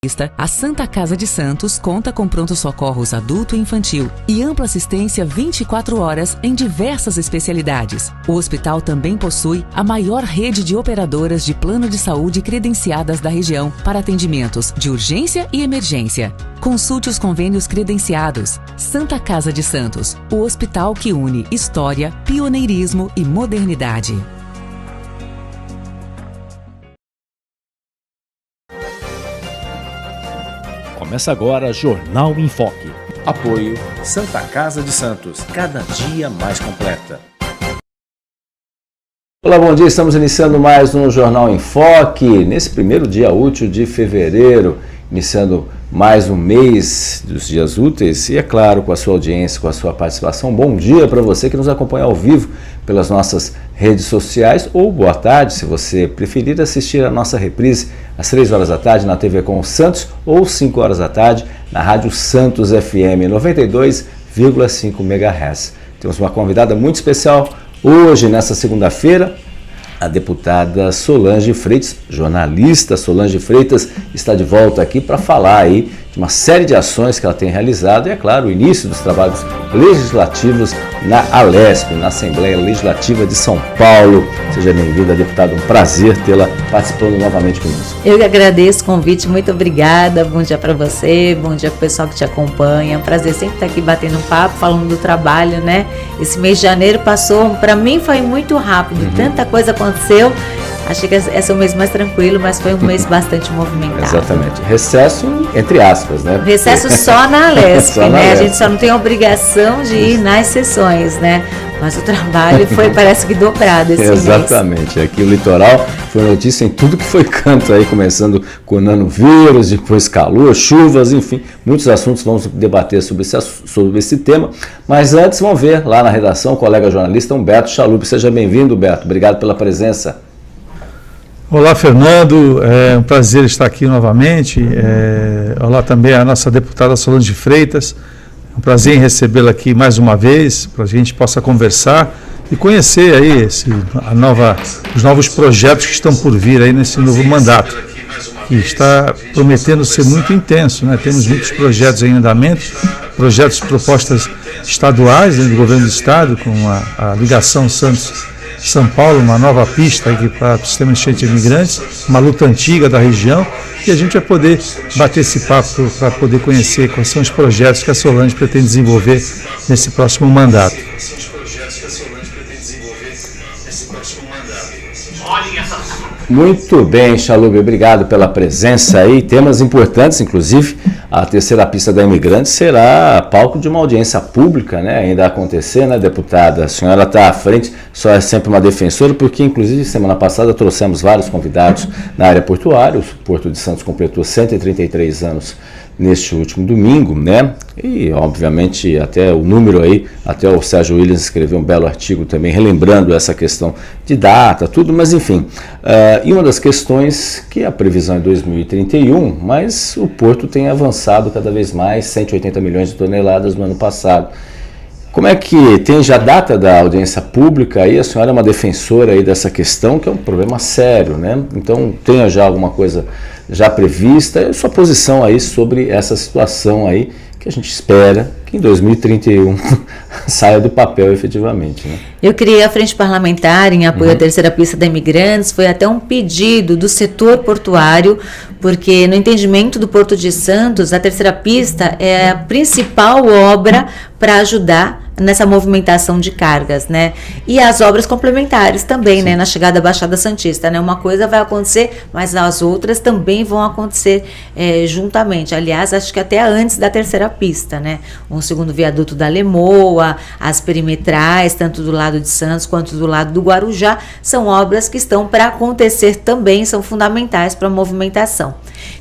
A Santa Casa de Santos conta com pronto-socorros adulto e infantil e ampla assistência 24 horas em diversas especialidades. O hospital também possui a maior rede de operadoras de plano de saúde credenciadas da região para atendimentos de urgência e emergência. Consulte os convênios credenciados. Santa Casa de Santos, o hospital que une história, pioneirismo e modernidade. Começa agora Jornal em Foque. Apoio Santa Casa de Santos, cada dia mais completa. Olá, bom dia. Estamos iniciando mais um Jornal em Foque, nesse primeiro dia útil de fevereiro, iniciando mais um mês dos dias úteis e, é claro, com a sua audiência, com a sua participação. Bom dia para você que nos acompanha ao vivo pelas nossas redes sociais ou boa tarde, se você preferir assistir a nossa reprise às 3 horas da tarde na TV Com Santos ou 5 horas da tarde na Rádio Santos FM 92,5 MHz. Temos uma convidada muito especial hoje, nessa segunda-feira, a deputada Solange Freitas, jornalista Solange Freitas, está de volta aqui para falar aí de uma série de ações que ela tem realizado e, é claro, o início dos trabalhos legislativos na ALESP, na Assembleia Legislativa de São Paulo. Seja bem-vinda, deputada, um prazer tê-la participando novamente conosco. Eu que agradeço o convite, muito obrigada, bom dia para você, bom dia para o pessoal que te acompanha, prazer sempre estar aqui batendo um papo, falando do trabalho, né? Esse mês de janeiro passou, para mim foi muito rápido, tanta coisa aconteceu. Achei que ia ser um mês mais tranquilo, mas foi um mês bastante movimentado. Exatamente. Recesso, entre aspas, né? Recesso só na ALESP, só na né? ALESP. A gente só não tem a obrigação de ir nas sessões, né? Mas o trabalho foi, parece que dobrado esse mês. Exatamente. Aqui o litoral foi notícia em tudo que foi canto aí, começando com o nanovírus, depois calor, chuvas, enfim, muitos assuntos vamos debater sobre esse tema. Mas antes, vamos ver lá na redação o colega jornalista Humberto Chalup. Seja bem-vindo, Humberto. Obrigado pela presença. Olá, Fernando, é um prazer estar aqui novamente. Olá também a nossa deputada Solange Freitas, é um prazer em recebê-la aqui mais uma vez, para que a gente possa conversar e conhecer aí os novos projetos que estão por vir aí nesse novo mandato, que está prometendo ser muito intenso, né? Temos muitos projetos em andamento, propostas estaduais, né, do governo do estado, com a ligação São Paulo, uma nova pista aqui para o sistema enchente de imigrantes, uma luta antiga da região, e a gente vai poder bater esse papo para poder conhecer quais são os projetos que a Solange pretende desenvolver nesse próximo mandato. Muito bem, Chalup, obrigado pela presença aí. Temas importantes, inclusive a terceira pista da Imigrante será palco de uma audiência pública, né? Ainda a acontecer, né, deputada? A senhora está à frente, só é sempre uma defensora, porque inclusive semana passada trouxemos vários convidados na área portuária. O Porto de Santos completou 133 anos neste último domingo, né? E, obviamente, até o número aí, até o Sérgio Williams escreveu um belo artigo também, relembrando essa questão de data, tudo, mas enfim. E uma das questões que a previsão é 2031, mas o Porto tem avançado cada vez mais, 180 milhões de toneladas no ano passado. Como é que tem já a data da audiência pública aí? A senhora é uma defensora aí dessa questão, que é um problema sério, né? Então, tenha já alguma coisa já prevista, e sua posição aí sobre essa situação aí, que a gente espera que em 2031 saia do papel efetivamente, né? Eu criei a Frente Parlamentar em apoio à terceira pista da Imigrantes, foi até um pedido do setor portuário, porque no entendimento do Porto de Santos, a terceira pista é a principal obra para ajudar nessa movimentação de cargas, né? E as obras complementares também, né? Na chegada da Baixada Santista, né? Uma coisa vai acontecer, mas as outras também vão acontecer juntamente. Aliás, acho que até antes da terceira pista, né? Um segundo viaduto da Lemoa, as perimetrais, tanto do lado de Santos quanto do lado do Guarujá, são obras que estão para acontecer também, são fundamentais para a movimentação.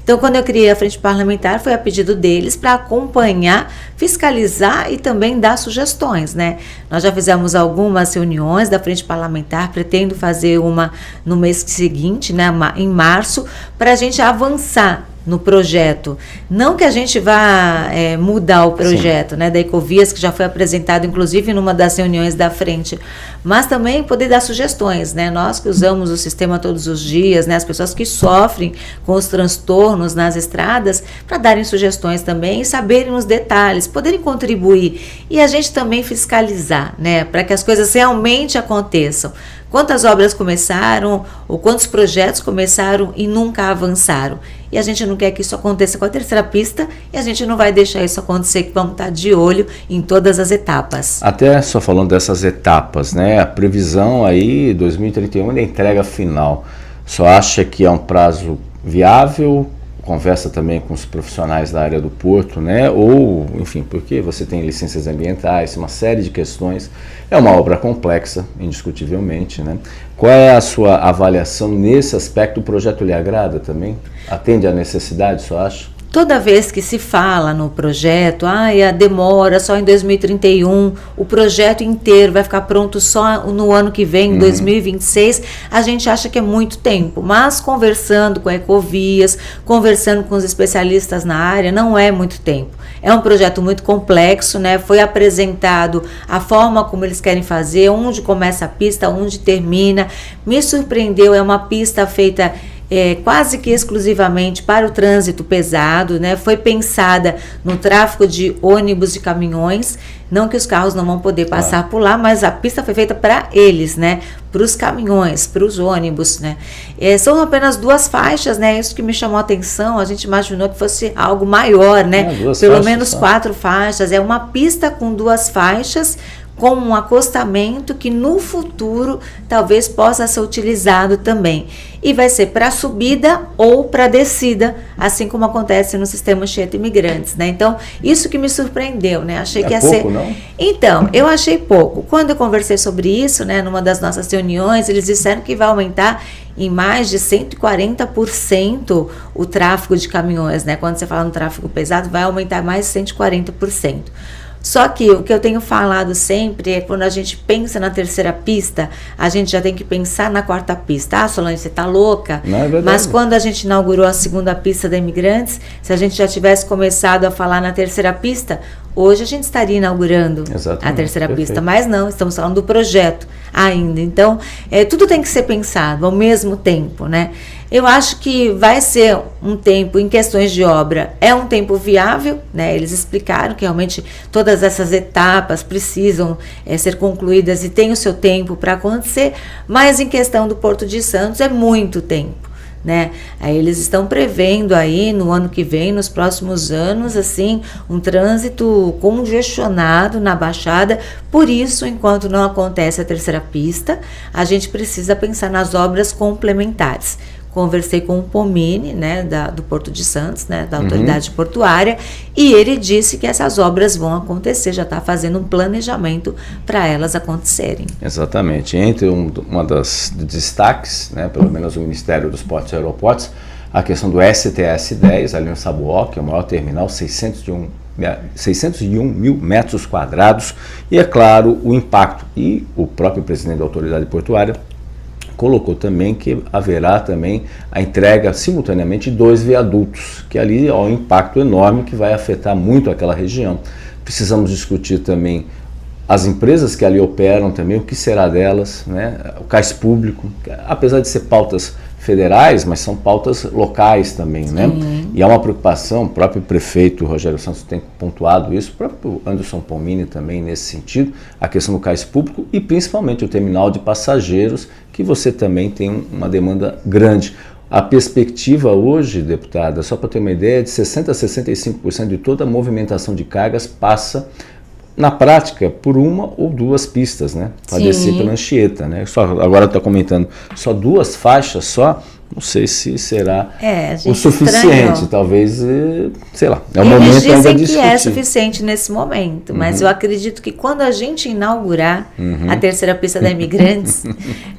Então, quando eu criei a Frente Parlamentar, foi a pedido deles para acompanhar, fiscalizar e também dar sugestões, né? Nós já fizemos algumas reuniões da Frente Parlamentar, pretendo fazer uma no mês seguinte, né, em março, para a gente avançar no projeto. Não que a gente vá mudar o projeto, né, da Ecovias, que já foi apresentado, inclusive, numa das reuniões da frente, mas também poder dar sugestões, né? Nós que usamos o sistema todos os dias, né, as pessoas que sofrem com os transtornos nas estradas, para darem sugestões também e saberem os detalhes, poderem contribuir e a gente também fiscalizar, né, para que as coisas realmente aconteçam. Quantas obras começaram ou quantos projetos começaram e nunca avançaram. E a gente não quer que isso aconteça com a terceira pista e a gente não vai deixar isso acontecer, que vamos estar de olho em todas as etapas. Até só falando dessas etapas, né? A previsão aí, 2031, da entrega final. Só acha que é um prazo viável? Conversa também com os profissionais da área do porto, né? Ou, enfim, porque você tem licenças ambientais, uma série de questões. É uma obra complexa, indiscutivelmente, né? Qual é a sua avaliação nesse aspecto? O projeto lhe agrada também? Atende à necessidade, só acha? Toda vez que se fala no projeto, a demora só em 2031, o projeto inteiro vai ficar pronto só no ano que vem, em 2026, a gente acha que é muito tempo. Mas conversando com a Ecovias, conversando com os especialistas na área, não é muito tempo. É um projeto muito complexo, né? Foi apresentado a forma como eles querem fazer, onde começa a pista, onde termina. Me surpreendeu, é uma pista feita quase que exclusivamente para o trânsito pesado, né? Foi pensada no tráfego de ônibus e caminhões, não que os carros não vão poder passar por lá, mas a pista foi feita para eles, né? Para os caminhões, para os ônibus, né? São apenas 2 faixas, né? Isso que me chamou a atenção, a gente imaginou que fosse algo maior, né? Pelo menos 4 faixas, é uma pista com 2 faixas, com um acostamento que no futuro talvez possa ser utilizado também. E vai ser para subida ou para descida, assim como acontece no sistema Anchieta Imigrantes, né? Então, isso que me surpreendeu, né? Achei que ia pouco, ser... Não? Então, eu achei pouco. Quando eu conversei sobre isso, né, numa das nossas reuniões, eles disseram que vai aumentar em mais de 140% o tráfego de caminhões, né? Quando você fala no tráfego pesado, vai aumentar mais de 140%. Só que o que eu tenho falado sempre é quando a gente pensa na terceira pista, a gente já tem que pensar na 4ª pista. Ah, Solange, você tá louca? Não, é verdade. Mas quando a gente inaugurou a 2ª pista da Imigrantes, se a gente já tivesse começado a falar na terceira pista, hoje a gente estaria inaugurando a terceira pista. Mas não, estamos falando do projeto ainda. Então, tudo tem que ser pensado ao mesmo tempo, né? Eu acho que vai ser um tempo, em questões de obra, é um tempo viável, né? Eles explicaram que realmente todas essas etapas precisam ser concluídas e tem o seu tempo para acontecer, mas em questão do Porto de Santos é muito tempo, né? Aí eles estão prevendo aí no ano que vem, nos próximos anos, assim, um trânsito congestionado na Baixada. Por isso, enquanto não acontece a terceira pista, a gente precisa pensar nas obras complementares. Conversei com o Pomini, né, do Porto de Santos, né, da autoridade portuária, e ele disse que essas obras vão acontecer, já está fazendo um planejamento para elas acontecerem. Exatamente. Entre uma das destaques, né, pelo menos o Ministério dos Portos e Aeroportos, a questão do STS-10, ali no Sabuó, que é o maior terminal, 601 mil metros quadrados, e é claro, o impacto. E o próprio presidente da autoridade portuária colocou também que haverá também a entrega simultaneamente de 2 viadutos, que ali há um impacto enorme que vai afetar muito aquela região. Precisamos discutir também as empresas que ali operam também, o que será delas, né? O cais público, apesar de ser pautas federais, mas são pautas locais também, né? E há uma preocupação, o próprio prefeito Rogério Santos tem pontuado isso, o próprio Anderson Pomini também nesse sentido, a questão do cais público e principalmente o terminal de passageiros, que você também tem uma demanda grande. A perspectiva hoje, deputada, só para ter uma ideia, de 60% a 65% de toda a movimentação de cargas passa, na prática, por 1 ou 2 pistas, né? Para descer pela Anchieta, né? Agora está comentando, só 2 faixas só, não sei se será o suficiente, estranhou. Talvez, sei lá, é o momento ainda de discutir. Eles dizem que é suficiente nesse momento, mas eu acredito que quando a gente inaugurar a terceira pista da Imigrantes,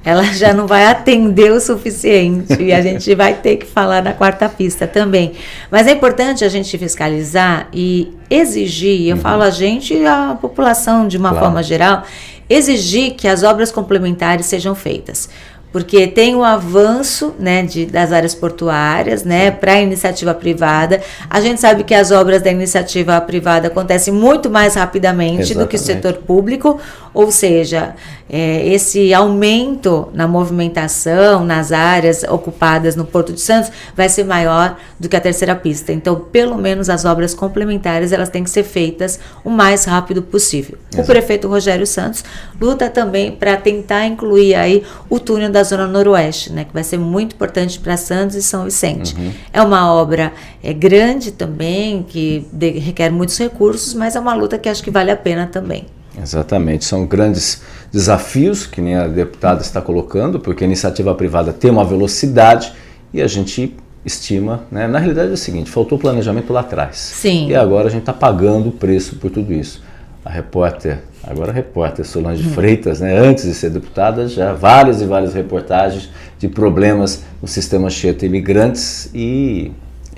ela já não vai atender o suficiente e a gente vai ter que falar na 4ª pista também. Mas é importante a gente fiscalizar e exigir, eu falo a gente e a população de uma forma geral, exigir que as obras complementares sejam feitas. porque tem o avanço, né, das áreas portuárias, né, para a iniciativa privada. A gente sabe que as obras da iniciativa privada acontecem muito mais rapidamente do que o setor público, ou seja, esse aumento na movimentação, nas áreas ocupadas no Porto de Santos, vai ser maior do que a terceira pista. Então, pelo menos as obras complementares, elas têm que ser feitas o mais rápido possível. O prefeito Rogério Santos luta também para tentar incluir aí o túnel da Zona Noroeste, né, que vai ser muito importante para Santos e São Vicente. É uma obra grande também, que requer muitos recursos, mas é uma luta que acho que vale a pena também. Exatamente, são grandes desafios que nem a deputada está colocando, porque a iniciativa privada tem uma velocidade e a gente estima, né? Na realidade é o seguinte, faltou planejamento lá atrás. Sim. E agora a gente está pagando o preço por tudo isso. Agora a repórter Solange Freitas, né, antes de ser deputada, já várias e várias reportagens de problemas no sistema Anchieta Imigrantes, e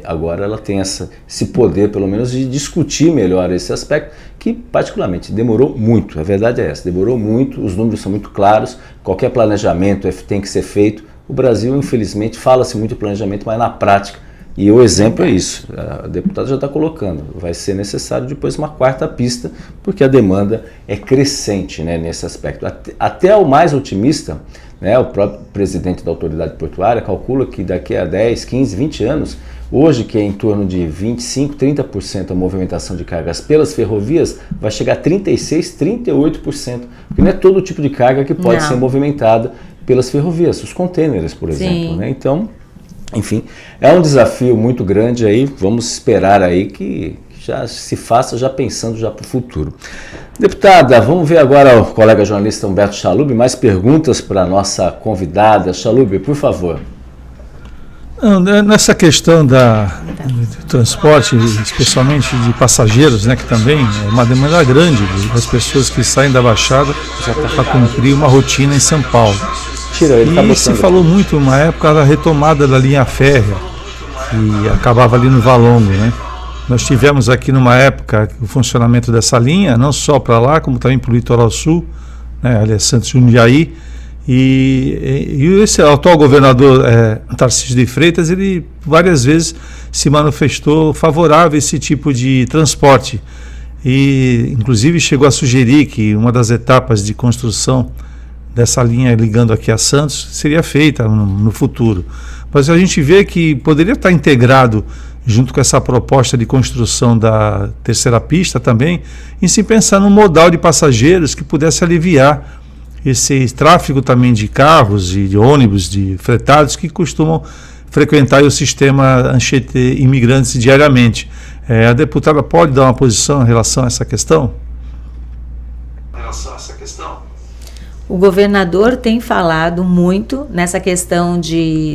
agora ela tem esse poder, pelo menos, de discutir melhor esse aspecto, que particularmente demorou muito, a verdade é essa, demorou muito, os números são muito claros, qualquer planejamento tem que ser feito. O Brasil, infelizmente, fala-se muito de planejamento, mas na prática, e o exemplo é isso, a deputada já está colocando, vai ser necessário depois uma quarta pista, porque a demanda é crescente, né, nesse aspecto. Até o mais otimista, né, o próprio presidente da autoridade portuária calcula que daqui a 10, 15, 20 anos, hoje que é em torno de 25, 30% a movimentação de cargas pelas ferrovias, vai chegar a 36, 38%, porque não é todo tipo de carga que pode ser movimentada pelas ferrovias, os contêineres, por exemplo, né? Então, enfim, é um desafio muito grande aí, vamos esperar aí que já se faça já pensando já para o futuro. Deputada, vamos ver agora o colega jornalista Humberto Chalub, mais perguntas para a nossa convidada. Chalub, por favor. Nessa questão do transporte, especialmente de passageiros, né, que também é uma demanda grande das pessoas que saem da Baixada para cumprir uma rotina em São Paulo. E se falou muito uma época da retomada da linha férrea, que acabava ali no Valongo, né? Nós tivemos aqui numa época o funcionamento dessa linha, não só para lá, como também para o litoral sul, né, ali é Santos Jundiaí. E esse atual governador Tarcísio de Freitas, ele várias vezes se manifestou favorável a esse tipo de transporte e inclusive chegou a sugerir que uma das etapas de construção dessa linha ligando aqui a Santos seria feita no futuro. Mas a gente vê que poderia estar integrado junto com essa proposta de construção da terceira pista também, em se pensar num modal de passageiros que pudesse aliviar esse tráfego também de carros e de ônibus, de fretados que costumam frequentar o sistema Anchieta Imigrantes diariamente. A deputada pode dar uma posição em relação a essa questão? O governador tem falado muito nessa questão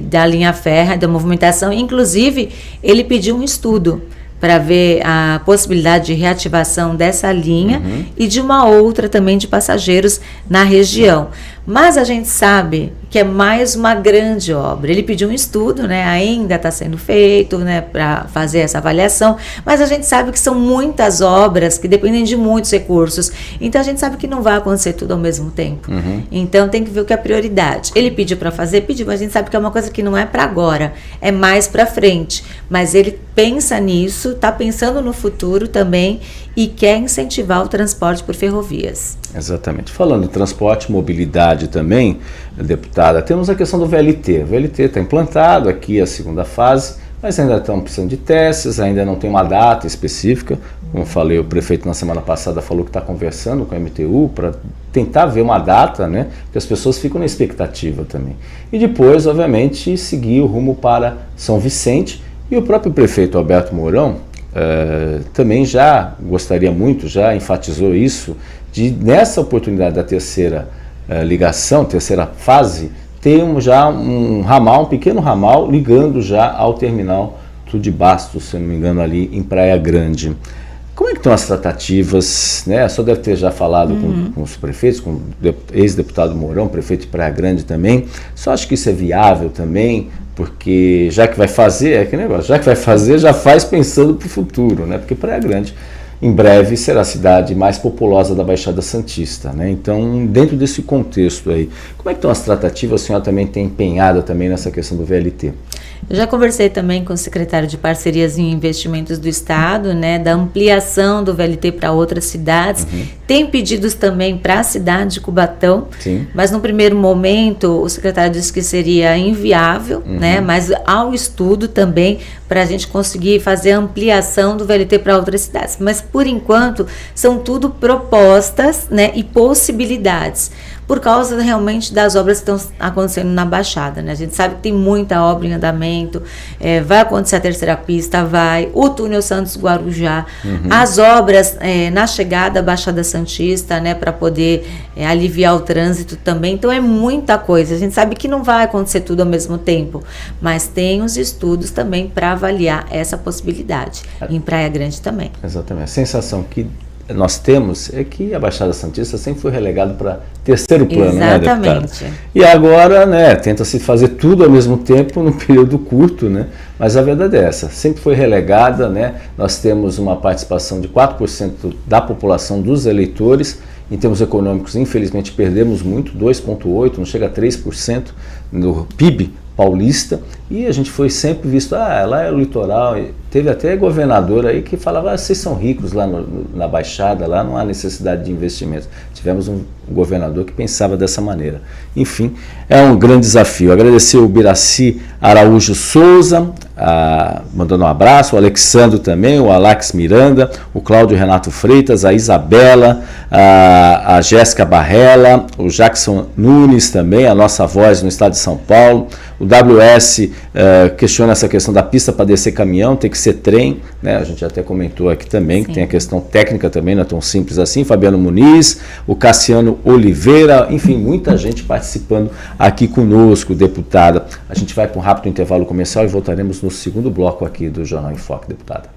da linha férrea, da movimentação. Inclusive, ele pediu um estudo para ver a possibilidade de reativação dessa linha e de uma outra também de passageiros na região. Mas a gente sabe que é mais uma grande obra. Ele pediu um estudo, né? Ainda está sendo feito, né, para fazer essa avaliação, mas a gente sabe que são muitas obras que dependem de muitos recursos. Então a gente sabe que não vai acontecer tudo ao mesmo tempo. Então tem que ver o que é prioridade. Ele pediu para fazer, pediu, mas a gente sabe que é uma coisa que não é para agora, é mais para frente. Mas ele pensa nisso, está pensando no futuro também e quer incentivar o transporte por ferrovias. Exatamente. Falando em transporte, mobilidade também, deputada, temos a questão do VLT. O VLT está implantado, aqui a segunda fase, mas ainda estamos precisando de testes, ainda não tem uma data específica. Como eu falei, o prefeito na semana passada falou que está conversando com a MTU para tentar ver uma data, né, que as pessoas ficam na expectativa também. E depois, obviamente, seguir o rumo para São Vicente. E o próprio prefeito Alberto Mourão também já gostaria muito, já enfatizou isso, de nessa oportunidade da terceira ligação, terceira fase, ter já um ramal, um pequeno ramal, ligando já ao terminal de Bastos, se não me engano, ali em Praia Grande. Como é que estão as tratativas, né? Só deve ter já falado com os prefeitos, com o ex-deputado Mourão, prefeito de Praia Grande também. Só acho que isso é viável também, porque já que vai fazer, é que negócio, já que vai fazer, já faz pensando para o futuro, né? Porque Praia Grande em breve será a cidade mais populosa da Baixada Santista, né? Então, dentro desse contexto aí, como é que estão as tratativas? A senhora também tem empenhada também nessa questão do VLT? Eu já conversei também com o secretário de Parcerias e Investimentos do Estado, né, da ampliação do VLT para outras cidades. Tem pedidos também para a cidade de Cubatão, mas no primeiro momento o secretário disse que seria inviável, né, mas ao estudo também para a gente conseguir fazer a ampliação do VLT para outras cidades. Mas por enquanto são tudo propostas, né, e possibilidades, por causa realmente das obras que estão acontecendo na Baixada, né? A gente sabe que tem muita obra em andamento, vai acontecer a terceira pista, o túnel Santos-Guarujá, as obras na chegada à Baixada Santista, né, para poder aliviar o trânsito também. Então é muita coisa. A gente sabe que não vai acontecer tudo ao mesmo tempo, mas tem os estudos também para avaliar essa possibilidade. Em Praia Grande também. Exatamente. A sensação que nós temos é que a Baixada Santista sempre foi relegado para terceiro plano, né, deputada? E agora, né, tenta-se fazer tudo ao mesmo tempo num período curto, né? Mas a verdade é essa, sempre foi relegada, né? Nós temos uma participação de 4% da população dos eleitores. Em termos econômicos, infelizmente, perdemos muito, 2,8%, não chega a 3% no PIB paulista, e a gente foi sempre visto, lá é o litoral. Teve até governador aí que falava, vocês são ricos lá na Baixada, lá não há necessidade de investimento. Tivemos um governador que pensava dessa maneira. Enfim, é um grande desafio. Agradecer o Biraci Araújo Souza, mandando um abraço, o Alexandro também, o Alax Miranda, o Cláudio Renato Freitas, a Isabela, a Jéssica Barrela, o Jackson Nunes também, a nossa voz no estado de São Paulo. O WS questiona essa questão da pista para descer caminhão, tem que ser trem, né? A gente até comentou aqui também, que tem a questão técnica também, não é tão simples assim. Fabiano Muniz, o Cassiano Oliveira, enfim, muita gente participando aqui conosco, deputada. A gente vai para um rápido intervalo comercial e voltaremos no segundo bloco aqui do Jornal em Foque, deputada.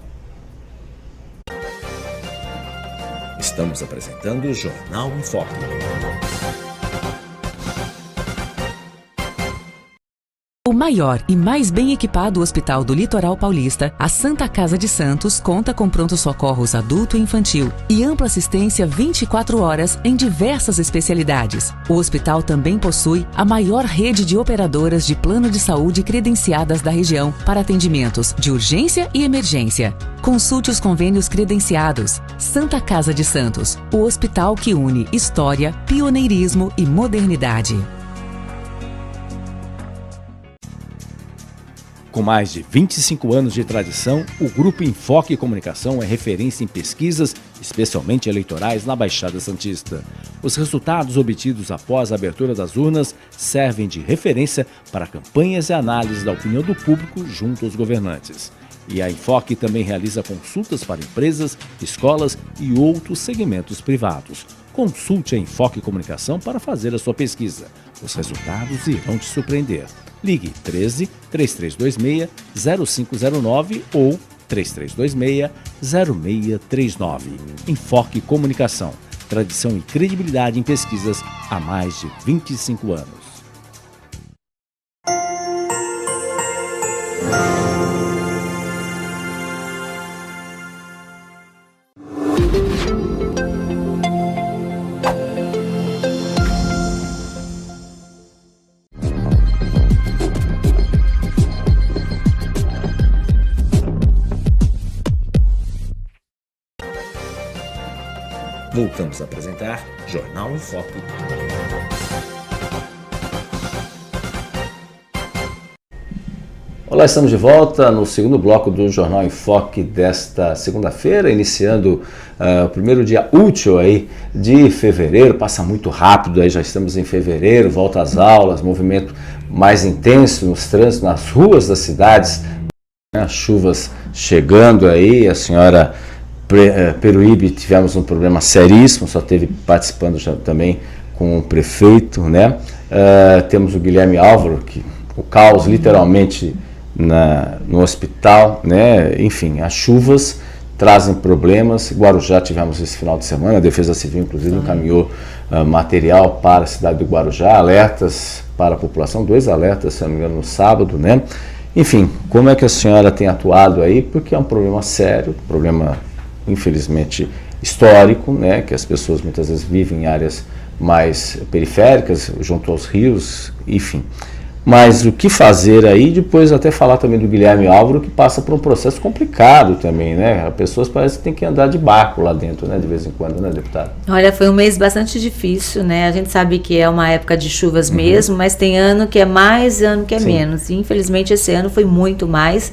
Estamos apresentando o Jornal em Foque. O maior e mais bem equipado hospital do Litoral Paulista, a Santa Casa de Santos, conta com pronto-socorros adulto e infantil e ampla assistência 24 horas em diversas especialidades. O hospital também possui a maior rede de operadoras de plano de saúde credenciadas da região para atendimentos de urgência e emergência. Consulte os convênios credenciados. Santa Casa de Santos, o hospital que une história, pioneirismo e modernidade. Com mais de 25 anos de tradição, o Grupo Enfoque Comunicação é referência em pesquisas, especialmente eleitorais, na Baixada Santista. Os resultados obtidos após a abertura das urnas servem de referência para campanhas e análises da opinião do público junto aos governantes. E a Enfoque também realiza consultas para empresas, escolas e outros segmentos privados. Consulte a Enfoque Comunicação para fazer a sua pesquisa. Os resultados irão te surpreender. Ligue 13-3326-0509 ou 3326-0639. Enfoque Comunicação. Tradição e credibilidade em pesquisas há mais de 25 anos. Voltamos a apresentar Jornal em Foque. Olá, estamos de volta no segundo bloco do Jornal em Foque desta segunda-feira, iniciando o primeiro dia útil aí de fevereiro. Passa muito rápido, aí já estamos em fevereiro, volta às aulas, movimento mais intenso nos trânsitos, nas ruas das cidades, né? As chuvas chegando aí, a senhora Peruíbe, tivemos um problema seríssimo, só teve participando já também com o prefeito, né? Temos o Guilherme Álvaro, que o caos literalmente no hospital, né? Enfim, as chuvas trazem problemas. Guarujá tivemos esse final de semana, a Defesa Civil inclusive encaminhou material para a cidade do Guarujá, alertas para a população, 2 alertas, se não me engano, no sábado, né? Enfim, como é que a senhora tem atuado aí? Porque é um problema sério, problema infelizmente, histórico, né, que as pessoas muitas vezes vivem em áreas mais periféricas, junto aos rios, enfim. Mas o que fazer aí, depois até falar também do Guilherme Álvaro, que passa por um processo complicado também, né? As pessoas parecem que tem que andar de barco lá dentro, né? De vez em quando, né, deputado? Olha, foi um mês bastante difícil, né? A gente sabe que é uma época de chuvas mesmo, mas tem ano que é mais e ano que é menos. E, infelizmente, esse ano foi muito mais.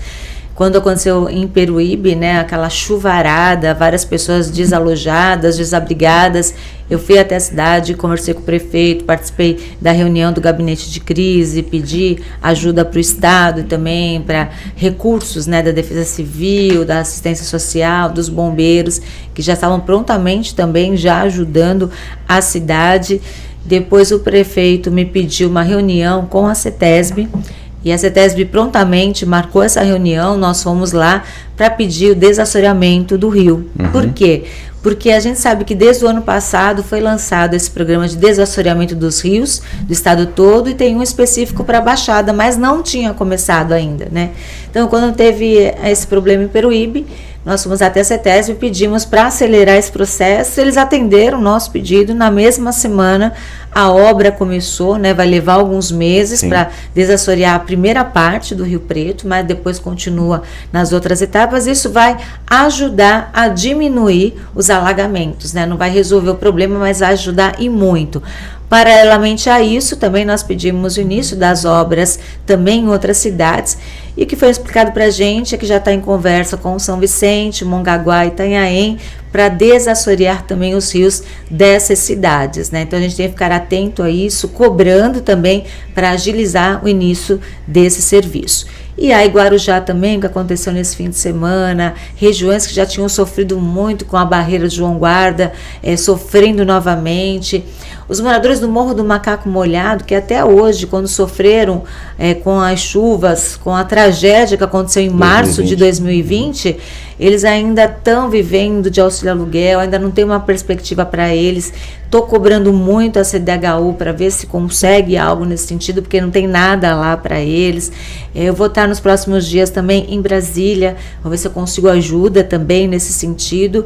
Quando aconteceu em Peruíbe, né, aquela chuvarada, várias pessoas desalojadas, desabrigadas, eu fui até a cidade, conversei com o prefeito, participei da reunião do gabinete de crise, pedi ajuda para o Estado e também para recursos, né, da Defesa Civil, da assistência social, dos bombeiros, que já estavam prontamente também já ajudando a cidade. Depois o prefeito me pediu uma reunião com a CETESB, e a CETESB prontamente marcou essa reunião, nós fomos lá para pedir o desassoreamento do rio. Por quê? Porque a gente sabe que desde o ano passado foi lançado esse programa de desassoreamento dos rios do estado todo e tem um específico para a Baixada, mas não tinha começado ainda, né? Então, quando teve esse problema em Peruíbe, nós fomos até a CETESB e pedimos para acelerar esse processo. Eles atenderam o nosso pedido. Na mesma semana, a obra começou, né? Vai levar alguns meses para desassorear a primeira parte do Rio Preto, mas depois continua nas outras etapas. Isso vai ajudar a diminuir os alagamentos, né? Não vai resolver o problema, mas vai ajudar e muito. Paralelamente a isso, também nós pedimos o início das obras também em outras cidades, e o que foi explicado para a gente é que já está em conversa com São Vicente, Mongaguá e Itanhaém para desassorear também os rios dessas cidades, né? Então a gente tem que ficar atento a isso, cobrando também para agilizar o início desse serviço. E aí Guarujá também, o que aconteceu nesse fim de semana, regiões que já tinham sofrido muito com a barreira de João Guarda, sofrendo novamente. Os moradores do Morro do Macaco Molhado, que até hoje, quando sofreram com as chuvas, com a tragédia que aconteceu em março de 2020, eles ainda estão vivendo de auxílio aluguel, ainda não tem uma perspectiva para eles. Estou cobrando muito a CDHU para ver se consegue algo nesse sentido, porque não tem nada lá para eles. Eu vou estar nos próximos dias também em Brasília, vou ver se eu consigo ajuda também nesse sentido.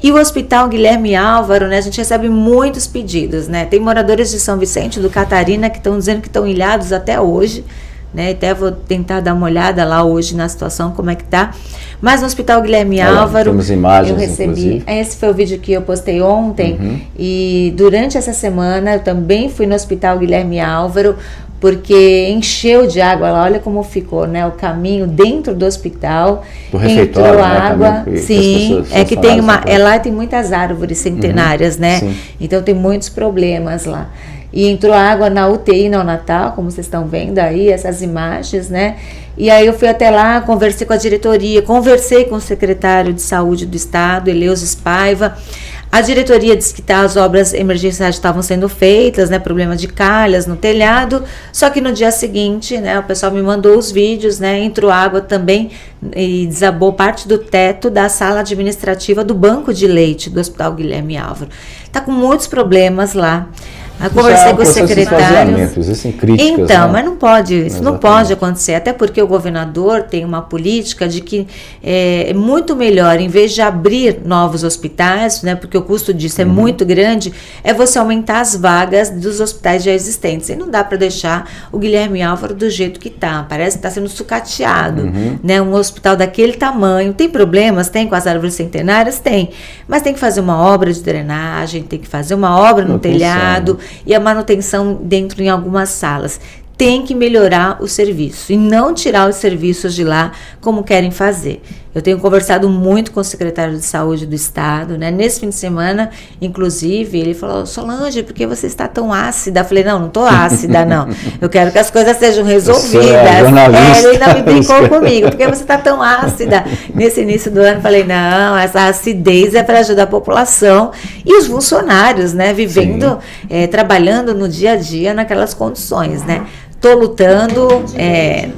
E o Hospital Guilherme Álvaro, né, a gente recebe muitos pedidos, né? Tem moradores de São Vicente, do Catarina, que estão dizendo que estão ilhados até hoje, né? Até vou tentar dar uma olhada lá hoje na situação, como é que tá. Mas no Hospital Guilherme Álvaro, temos imagens, eu recebi, inclusive. Esse foi o vídeo que eu postei ontem, e durante essa semana eu também fui no Hospital Guilherme Álvaro, porque encheu de água lá, olha como ficou, né? O caminho dentro do hospital, do refeitório, entrou água, né? Sim, é que tem lá tem muitas árvores centenárias, né? Sim. Então tem muitos problemas lá. E entrou água na UTI neonatal, como vocês estão vendo aí, essas imagens, né? E aí eu fui até lá, conversei com a diretoria, conversei com o secretário de saúde do estado, Eleusis Paiva. A diretoria disse que as obras emergenciais estavam sendo feitas, né, problema de calhas no telhado, só que no dia seguinte, né, o pessoal me mandou os vídeos, né, entrou água também e desabou parte do teto da sala administrativa do banco de leite do Hospital Guilherme Álvaro. Está com muitos problemas lá. Eu conversei com o secretário. Existem críticas, então, né? Mas não pode, isso Exatamente. não pode acontecer, até porque o governador tem uma política de que é muito melhor, em vez de abrir novos hospitais, né, porque o custo disso é muito grande, é você aumentar as vagas dos hospitais já existentes. E não dá para deixar o Guilherme Álvaro do jeito que está, parece que está sendo sucateado, né? Um hospital daquele tamanho, tem problemas? Tem com as árvores centenárias? Tem, mas tem que fazer uma obra de drenagem, tem que fazer uma obra no telhado, e a manutenção dentro em algumas salas. Tem que melhorar o serviço e não tirar os serviços de lá como querem fazer. Eu tenho conversado muito com o secretário de saúde do estado, né? Nesse fim de semana, inclusive, ele falou: Solange, por que você está tão ácida? Eu falei: não estou ácida, não. Eu quero que as coisas sejam resolvidas. Ele ainda me brincou comigo: por que você está tão ácida? Nesse início do ano, eu falei: não, essa acidez é para ajudar a população e os funcionários, né? Vivendo, trabalhando no dia a dia naquelas condições, né? Estou lutando,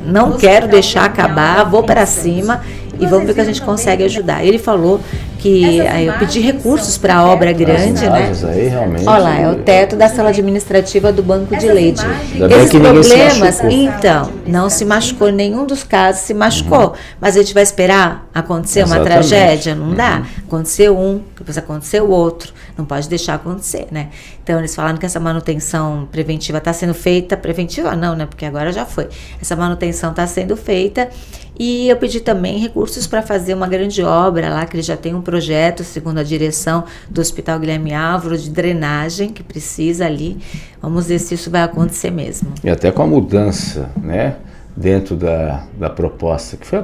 não quero deixar acabar, vou para cima e vamos ver que a gente consegue ajudar. Ele falou que aí eu pedi recursos para a obra grande, né? Aí, realmente, olha lá, é o teto da sala administrativa do Banco de Leite. Esses problemas, então, não se machucou, nenhum dos casos se machucou, mas a gente vai esperar acontecer uma tragédia? Não dá. Aconteceu um, depois aconteceu o outro, não pode deixar acontecer, né? Então, eles falaram que essa manutenção preventiva está sendo feita, preventiva não, né? Porque agora já foi. Essa manutenção está sendo feita. E eu pedi também recursos para fazer uma grande obra lá, que ele já tem um projeto, segundo a direção do Hospital Guilherme Álvaro, de drenagem que precisa ali. Vamos ver se isso vai acontecer mesmo. E até com a mudança, né, dentro da proposta, que foi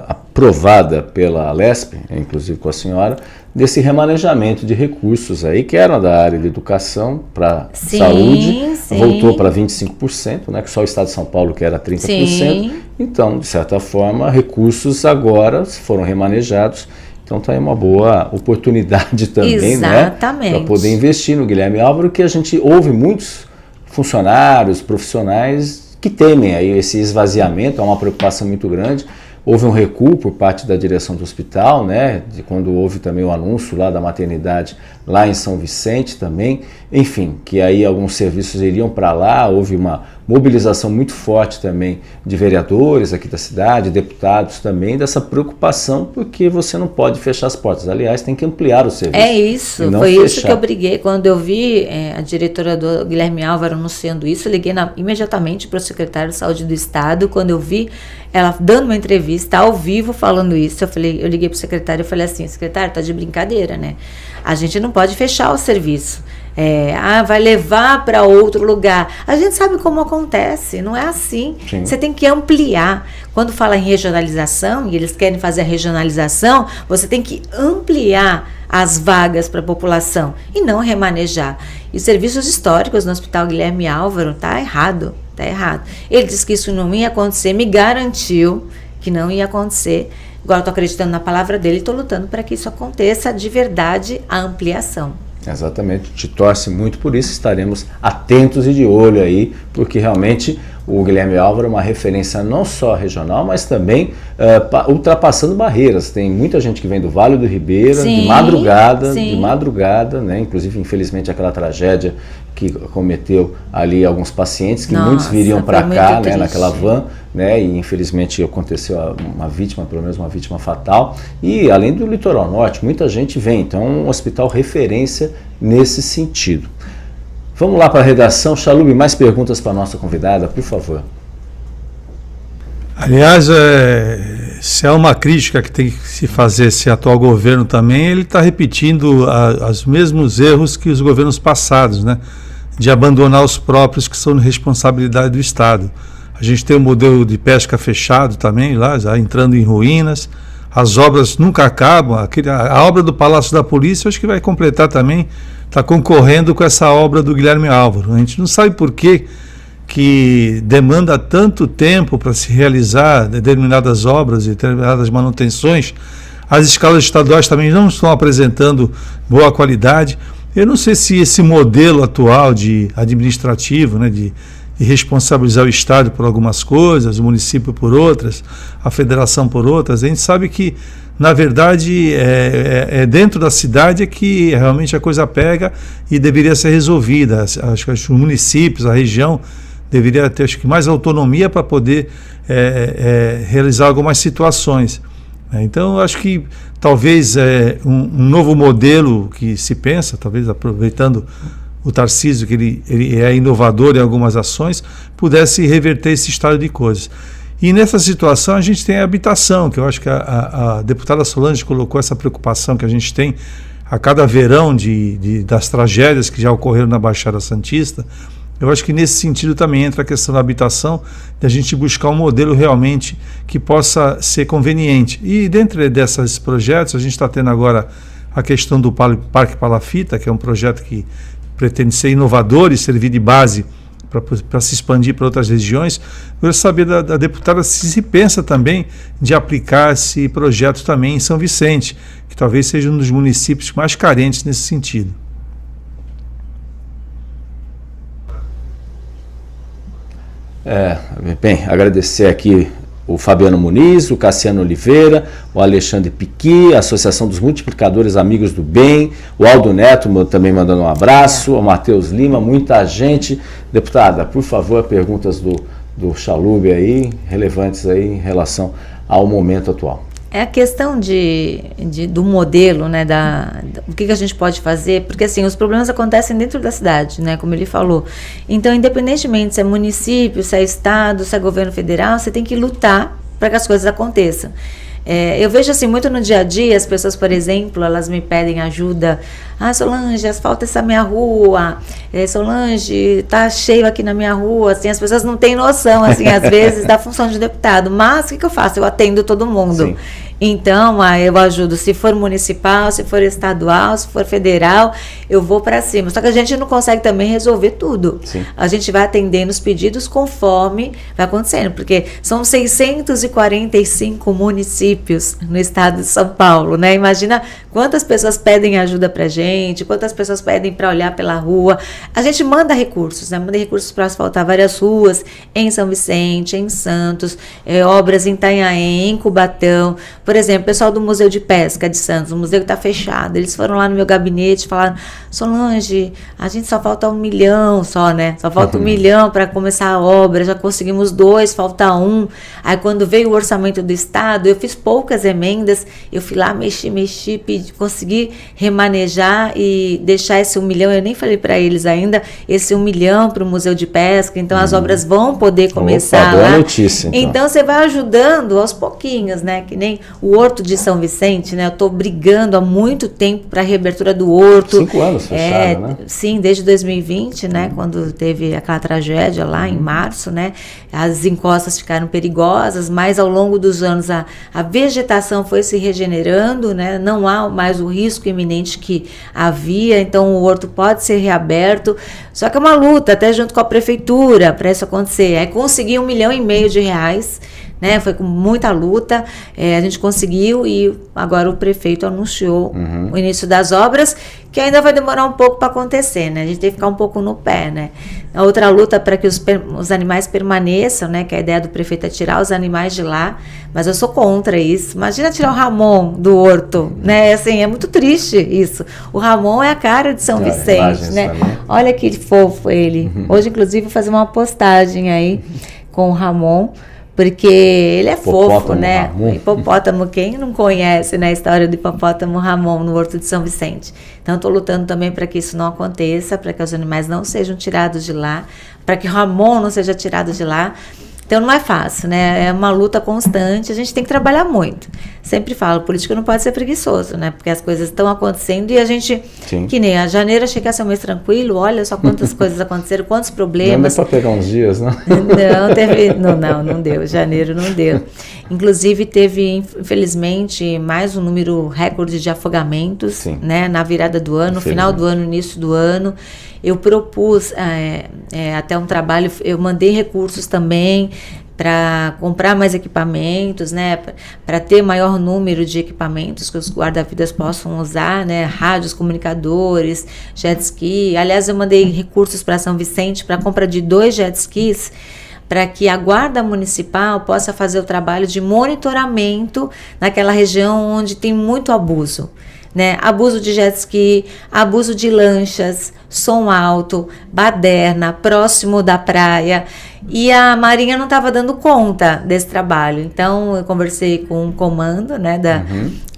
aprovada pela Alesp, inclusive com a senhora, desse remanejamento de recursos aí, que eram da área de educação para saúde, voltou para 25%, né, que só o Estado de São Paulo que era 30%. Sim. Então, de certa forma, recursos agora foram remanejados. Então está aí uma boa oportunidade também, né, para poder investir no Guilherme Álvaro, que a gente ouve muitos funcionários, profissionais que temem aí esse esvaziamento, há uma preocupação muito grande. Houve um recuo por parte da direção do hospital, né, de quando houve também o anúncio lá da maternidade lá em São Vicente também, enfim, que aí alguns serviços iriam para lá, houve uma mobilização muito forte também de vereadores aqui da cidade, deputados também, dessa preocupação, porque você não pode fechar as portas, aliás, tem que ampliar o serviço. É isso, foi isso que eu briguei, quando eu vi a diretora do Guilherme Álvaro anunciando isso, eu liguei imediatamente para o secretário de Saúde do Estado, quando eu vi ela dando uma entrevista ao vivo falando isso, eu liguei para o secretário e falei assim, secretário, tá de brincadeira, né? A gente não pode fechar o serviço. Vai levar para outro lugar. A gente sabe como acontece, não é assim. Sim. Você tem que ampliar. Quando fala em regionalização, e eles querem fazer a regionalização, você tem que ampliar as vagas para a população e não remanejar. E os serviços históricos no Hospital Guilherme Álvaro, tá errado. Ele disse que isso não ia acontecer, me garantiu que não ia acontecer. Agora eu estou acreditando na palavra dele e estou lutando para que isso aconteça de verdade, a ampliação. Exatamente, te torce muito por isso, estaremos atentos e de olho aí, porque realmente o Guilherme Álvaro é uma referência não só regional, mas também ultrapassando barreiras. Tem muita gente que vem do Vale do Ribeira, de madrugada, né? Inclusive, infelizmente, aquela tragédia que cometeu ali alguns pacientes, que muitos viriam para cá, né, naquela van, né, e infelizmente aconteceu uma vítima, pelo menos uma vítima fatal. E além do litoral norte, muita gente vem, então é um hospital referência nesse sentido. Vamos lá para a redação. Chalub, mais perguntas para a nossa convidada, por favor. Aliás, se há uma crítica que tem que se fazer esse atual governo também, ele está repetindo os mesmos erros que os governos passados, né? De abandonar os próprios que são de responsabilidade do Estado. A gente tem o modelo de pesca fechado também, lá já entrando em ruínas. As obras nunca acabam. A obra do Palácio da Polícia, acho que vai completar também, está concorrendo com essa obra do Guilherme Álvaro. A gente não sabe por que demanda tanto tempo para se realizar determinadas obras e determinadas manutenções. As escalas estaduais também não estão apresentando boa qualidade. Eu não sei se esse modelo atual de administrativo, né, de responsabilizar o Estado por algumas coisas, o município por outras, a federação por outras, a gente sabe que, na verdade, dentro da cidade é que realmente a coisa pega e deveria ser resolvida. Acho que os municípios, a região, deveria ter, acho que, mais autonomia para poder realizar algumas situações. Então, acho que talvez um novo modelo que se pensa, talvez aproveitando o Tarcísio, que ele é inovador em algumas ações, pudesse reverter esse estado de coisas. E nessa situação a gente tem a habitação, que eu acho que a deputada Solange colocou essa preocupação que a gente tem a cada verão das tragédias que já ocorreram na Baixada Santista. Eu acho que nesse sentido também entra a questão da habitação, de a gente buscar um modelo realmente que possa ser conveniente. E dentro desses projetos, a gente está tendo agora a questão do Parque Palafita, que é um projeto que pretende ser inovador e servir de base para se expandir para outras regiões. Eu quero saber da deputada se pensa também de aplicar esse projeto também em São Vicente, que talvez seja um dos municípios mais carentes nesse sentido. Bem, agradecer aqui o Fabiano Muniz, o Cassiano Oliveira, o Alexandre Piqui, a Associação dos Multiplicadores Amigos do Bem, o Aldo Neto também mandando um abraço, o Matheus Lima, muita gente. Deputada, por favor, perguntas do Chalub aí, relevantes aí em relação ao momento atual. É a questão do modelo, né, o que a gente pode fazer, porque assim, os problemas acontecem dentro da cidade, né, como ele falou. Então, independentemente se é município, se é estado, se é governo federal, você tem que lutar para que as coisas aconteçam. Eu vejo assim, muito no dia a dia, as pessoas, por exemplo, elas me pedem ajuda. Solange, asfalta essa minha rua. Solange, tá cheio aqui na minha rua. Assim, as pessoas não têm noção, assim, às vezes, da função de deputado. Mas o que eu faço? Eu atendo todo mundo. Sim. Então, eu ajudo, se for municipal, se for estadual, se for federal, eu vou para cima. Só que a gente não consegue também resolver tudo. Sim. A gente vai atendendo os pedidos conforme vai acontecendo, porque são 645 municípios no estado de São Paulo, né? Imagina quantas pessoas pedem ajuda pra gente, quantas pessoas pedem para olhar pela rua. A gente manda recursos, né? Manda recursos para asfaltar várias ruas em São Vicente, em Santos, obras em Itanhaém, em Cubatão. Por exemplo, o pessoal do Museu de Pesca de Santos, o museu está fechado, eles foram lá no meu gabinete e falaram: Solange, a gente só falta 1 milhão só, né? Só falta 1 milhão para começar a obra, já conseguimos 2, falta 1. Aí quando veio o orçamento do estado, eu fiz poucas emendas, eu fui lá, mexi, consegui remanejar e deixar esse 1 milhão, eu nem falei para eles ainda, esse 1 milhão para o Museu de Pesca, então as obras vão poder começar. Boa lá. Notícia, então você vai ajudando aos pouquinhos, né? Que nem o Horto de São Vicente, né? Eu estou brigando há muito tempo para a reabertura do Horto. 5 anos fechado, né? Sim, desde 2020, né? Quando teve aquela tragédia lá em março, né? As encostas ficaram perigosas, mas ao longo dos anos a vegetação foi se regenerando, né? Não há mais o risco iminente que havia, então o Horto pode ser reaberto. Só que é uma luta, até junto com a prefeitura, para isso acontecer. Aí consegui R$1,5 milhão, né? Foi com muita luta, a gente conseguiu e agora o prefeito anunciou o início das obras, que ainda vai demorar um pouco para acontecer, né? A gente tem que ficar um pouco no pé, né? A outra luta para que os animais permaneçam, né? Que a ideia do prefeito é tirar os animais de lá, mas eu sou contra isso. Imagina tirar o Ramon do Horto, né? Assim, é muito triste isso. O Ramon é a cara de São Vicente, né? Olha que fofo ele. Hoje, inclusive, vou fazer uma postagem aí com o Ramon, porque ele é fofo, né? O hipopótamo, quem não conhece, né, a história do hipopótamo Ramon no Horto de São Vicente? Então, estou lutando também para que isso não aconteça, para que os animais não sejam tirados de lá, para que Ramon não seja tirado de lá. Então, não é fácil, né? É uma luta constante, a gente tem que trabalhar muito. Sempre falo, político não pode ser preguiçoso, né? Porque as coisas estão acontecendo e a gente, Sim. que nem a janeiro chega a ser um mês tranquilo, olha só quantas coisas aconteceram, quantos problemas. Não deu para pegar uns dias, não? Não deu, janeiro não deu. Inclusive teve, infelizmente, mais um número recorde de afogamentos, Sim. né? Na virada do ano, no final do ano, início do ano. Eu propus até um trabalho, eu mandei recursos também para comprar mais equipamentos, né, para ter maior número de equipamentos que os guarda-vidas possam usar, né, rádios, comunicadores, jet ski. Aliás, eu mandei recursos para São Vicente para a compra de 2 jet skis, para que a Guarda Municipal possa fazer o trabalho de monitoramento naquela região onde tem muito abuso. Né? Abuso de jet ski, abuso de lanchas, som alto, baderna, próximo da praia. E a Marinha não estava dando conta desse trabalho. Então, eu conversei com um comando, né,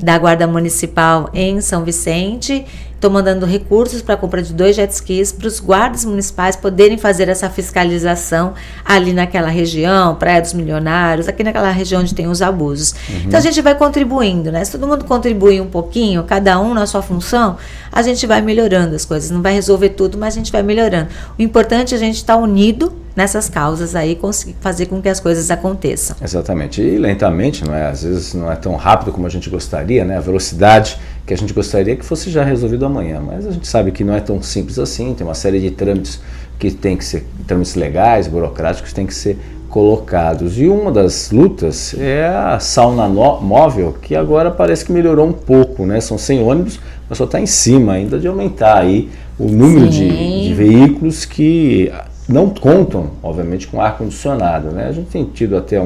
da Guarda Municipal em São Vicente. Estou mandando recursos para a compra de 2 jet skis para os guardas municipais poderem fazer essa fiscalização ali naquela região, Praia dos Milionários, aqui naquela região onde tem os abusos. Então a gente vai contribuindo, né? Se todo mundo contribuir um pouquinho, cada um na sua função, a gente vai melhorando as coisas. Não vai resolver tudo, mas a gente vai melhorando. O importante é a gente estar unido nessas causas aí, conseguir fazer com que as coisas aconteçam. Exatamente. E lentamente, não é? Às vezes não é tão rápido como a gente gostaria, né? A velocidade que a gente gostaria que fosse já resolvido amanhã, mas a gente sabe que não é tão simples assim, tem uma série de trâmites que tem que ser, trâmites legais, burocráticos, que tem que ser colocados. E uma das lutas é a sauna móvel, que agora parece que melhorou um pouco, né? São 100 ônibus, mas só está em cima ainda de aumentar aí o número de veículos que não contam, obviamente, com ar-condicionado, né? A gente tem tido até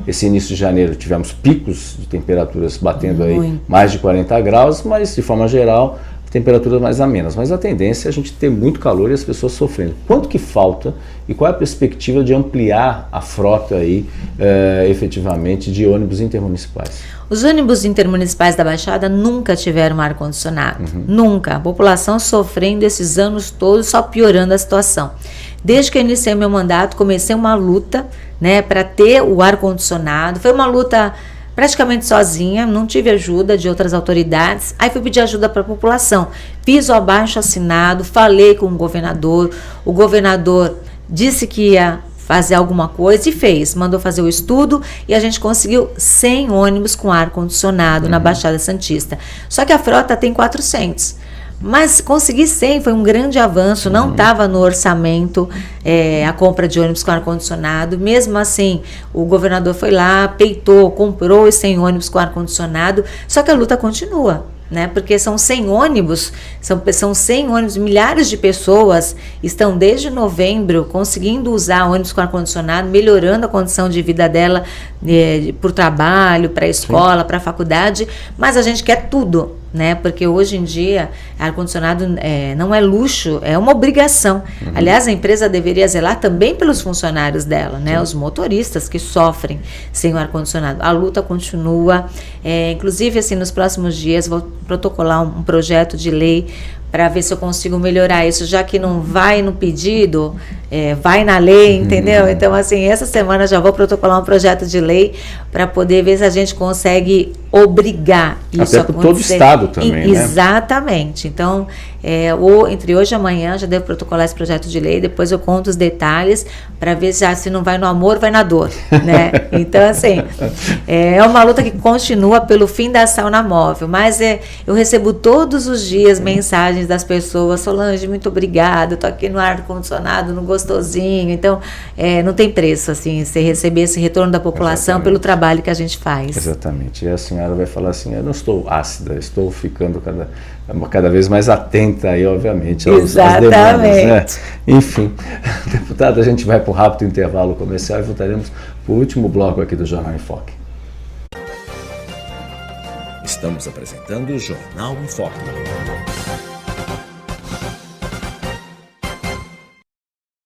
esse início de janeiro, tivemos picos de temperaturas batendo aí mais de 40 graus, mas de forma geral, temperaturas mais amenas. Mas a tendência é a gente ter muito calor e as pessoas sofrendo. Quanto que falta e qual é a perspectiva de ampliar a frota aí, efetivamente, de ônibus intermunicipais? Os ônibus intermunicipais da Baixada nunca tiveram ar-condicionado. Nunca. A população sofrendo esses anos todos, só piorando a situação. Desde que eu iniciei meu mandato, comecei uma luta, né, para ter o ar-condicionado. Foi uma luta praticamente sozinha, não tive ajuda de outras autoridades. Aí fui pedir ajuda para a população. Fiz o abaixo-assinado, falei com o governador disse que ia fazer alguma coisa e fez, mandou fazer o estudo e a gente conseguiu 100 ônibus com ar-condicionado na Baixada Santista. Só que a frota tem 400. Mas conseguir 100 foi um grande avanço, não estava no orçamento a compra de ônibus com ar-condicionado. Mesmo assim, o governador foi lá, peitou, comprou os 100 ônibus com ar-condicionado, só que a luta continua, né? Porque são 100 ônibus, são 100 ônibus, milhares de pessoas estão desde novembro conseguindo usar ônibus com ar-condicionado, melhorando a condição de vida dela por trabalho, para a escola, para a faculdade, mas a gente quer tudo, né? Porque hoje em dia ar-condicionado não é luxo, é uma obrigação. Aliás, a empresa deveria zelar também pelos funcionários dela, né? Os motoristas que sofrem sem o ar-condicionado. A luta continua, inclusive assim, nos próximos dias vou protocolar um projeto de lei para ver se eu consigo melhorar isso, já que não vai no pedido, vai na lei, entendeu? Então, assim, essa semana já vou protocolar um projeto de lei para poder ver se a gente consegue obrigar isso a acontecer. Até por todo o estado também, né? Exatamente. Então, entre hoje e amanhã já devo protocolar esse projeto de lei, depois eu conto os detalhes para ver se não vai no amor, vai na dor, né? Então, assim, é uma luta que continua pelo fim da sauna móvel, mas eu recebo todos os dias mensagens das pessoas: Solange, muito obrigada, eu tô aqui no ar-condicionado, no gostosinho. Então, não tem preço, assim, você receber esse retorno da população pelo trabalho que a gente faz. Exatamente. E a senhora vai falar assim: eu não estou ácida, estou ficando cada vez mais atenta aí, obviamente, às demandas, né? Enfim, deputado, a gente vai para o rápido intervalo comercial e voltaremos para o último bloco aqui do Jornal em Foque. Estamos apresentando o Jornal em Foque.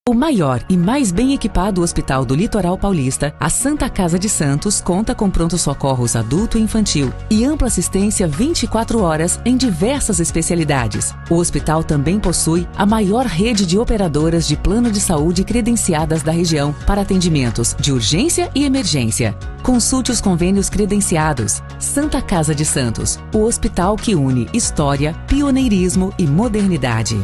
O maior e mais bem equipado hospital do Litoral Paulista, a Santa Casa de Santos, conta com pronto-socorros adulto e infantil e ampla assistência 24 horas em diversas especialidades. O hospital também possui a maior rede de operadoras de plano de saúde credenciadas da região para atendimentos de urgência e emergência. Consulte os convênios credenciados. Santa Casa de Santos, o hospital que une história, pioneirismo e modernidade.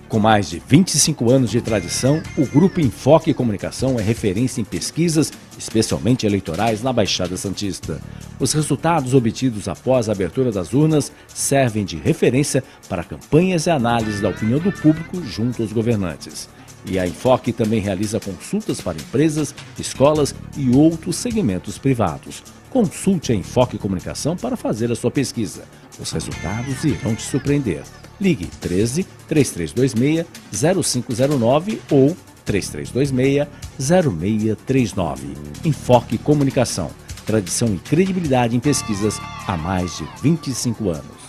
Com mais de 25 anos de tradição, o Grupo Enfoque Comunicação é referência em pesquisas, especialmente eleitorais, na Baixada Santista. Os resultados obtidos após a abertura das urnas servem de referência para campanhas e análises da opinião do público junto aos governantes. E a Enfoque também realiza consultas para empresas, escolas e outros segmentos privados. Consulte a Enfoque Comunicação para fazer a sua pesquisa. Os resultados irão te surpreender. Ligue 13 3326 0509 ou 3326 0639. Enfoque Comunicação. Tradição e credibilidade em pesquisas há mais de 25 anos.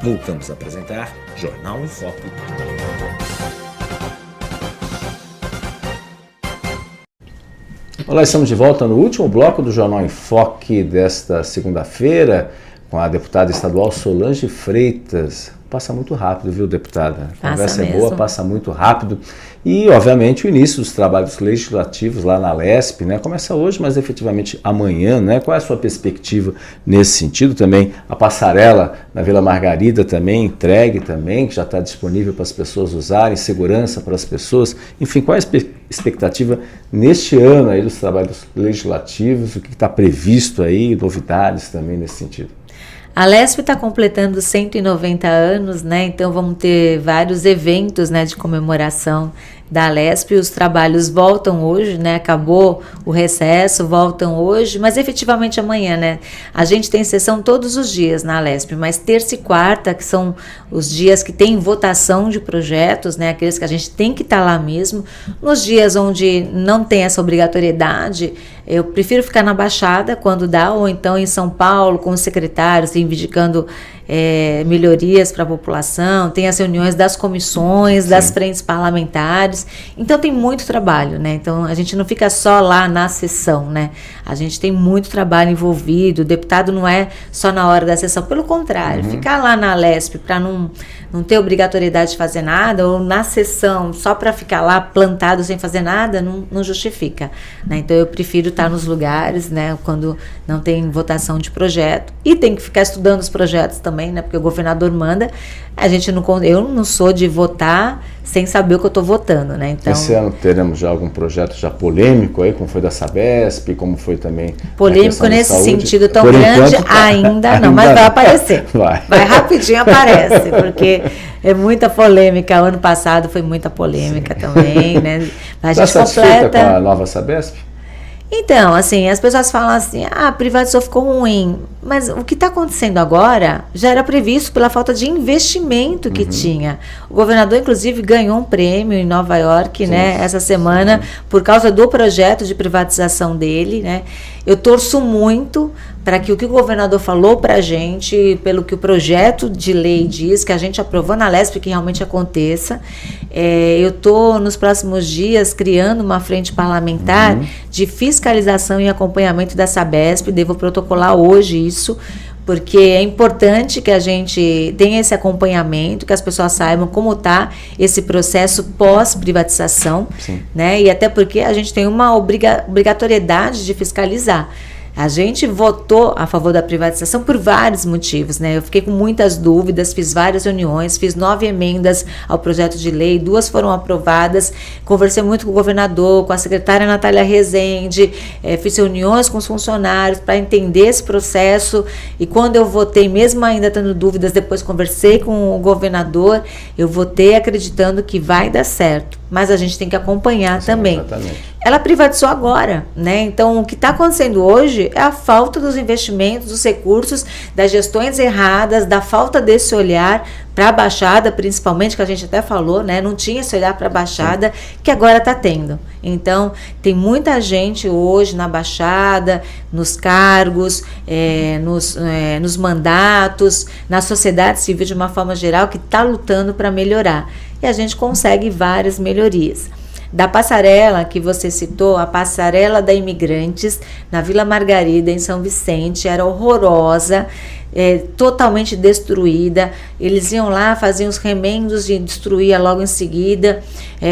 Voltamos a apresentar Jornal em Foque. Olá, estamos de volta no último bloco do Jornal em Foque desta segunda-feira com a deputada estadual Solange Freitas. Passa muito rápido, viu, deputada? A conversa é boa, passa muito rápido. E, obviamente, o início dos trabalhos legislativos lá na Lesp, né? Começa hoje, mas efetivamente amanhã, né? Qual é a sua perspectiva nesse sentido? Também a passarela na Vila Margarida também entregue também, que já está disponível para as pessoas usarem, segurança para as pessoas. Enfim, qual é a expectativa neste ano aí dos trabalhos legislativos, o que está previsto aí, novidades também nesse sentido? A Lesp está completando 190 anos, né? Então vamos ter vários eventos, né, de comemoração da Lesp. Os trabalhos voltam hoje, né? Acabou o recesso, voltam hoje, mas efetivamente amanhã, né? A gente tem sessão todos os dias na Lesp, mas terça e quarta, que são os dias que tem votação de projetos, né? Aqueles que a gente tem que estar lá mesmo. Nos dias onde não tem essa obrigatoriedade, eu prefiro ficar na Baixada quando dá, ou então em São Paulo com os secretários, reivindicando melhorias para a população. Tem as reuniões das comissões, Sim. das frentes parlamentares. Então tem muito trabalho, né? Então a gente não fica só lá na sessão, né? A gente tem muito trabalho envolvido. O deputado não é só na hora da sessão, pelo contrário, ficar lá na Lesp para não ter obrigatoriedade de fazer nada, ou na sessão só para ficar lá plantado sem fazer nada, não justifica, né? Então eu prefiro estar nos lugares, né, quando não tem votação de projeto, e tem que ficar estudando os projetos também, né, porque o governador manda. Eu não sou de votar sem saber o que eu estou votando, né? Então, esse ano teremos já algum projeto já polêmico aí, como foi da Sabesp, como foi também polêmico nesse sentido tão grande, ainda não, mas vai aparecer. Vai rapidinho aparece, porque é muita polêmica. O ano passado foi muita polêmica também, né? A gente satisfeita com a nova Sabesp? Então, assim, as pessoas falam assim, privatizou, ficou ruim. Mas o que está acontecendo agora já era previsto pela falta de investimento que tinha. O governador, inclusive, ganhou um prêmio em Nova York, né, essa semana, por causa do projeto de privatização dele, né. Eu torço muito para que o que o governador falou para a gente, pelo que o projeto de lei diz, que a gente aprovou na Lesp, que realmente aconteça. Eu estou, nos próximos dias, criando uma frente parlamentar de fiscalização e acompanhamento da Sabesp. Devo protocolar hoje isso, porque é importante que a gente tenha esse acompanhamento, que as pessoas saibam como está esse processo pós-privatização, né? E até porque a gente tem uma obrigatoriedade de fiscalizar. A gente votou a favor da privatização por vários motivos, né? Eu fiquei com muitas dúvidas, fiz várias reuniões, fiz 9 emendas ao projeto de lei, 2 foram aprovadas, conversei muito com o governador, com a secretária Natália Rezende, fiz reuniões com os funcionários para entender esse processo, e quando eu votei, mesmo ainda tendo dúvidas, depois conversei com o governador, eu votei acreditando que vai dar certo, mas a gente tem que acompanhar também. Exatamente. Ela privatizou agora, né? Então, o que está acontecendo hoje é a falta dos investimentos, dos recursos, das gestões erradas, da falta desse olhar para a Baixada, principalmente, que a gente até falou, né? Não tinha esse olhar para a Baixada, que agora está tendo. Então, tem muita gente hoje na Baixada, nos cargos, nos mandatos, na sociedade civil de uma forma geral, que está lutando para melhorar. E a gente consegue várias melhorias. Da passarela que você citou, a passarela da Imigrantes, na Vila Margarida, em São Vicente, era horrorosa, totalmente destruída. Eles iam lá, faziam os remendos e destruía logo em seguida.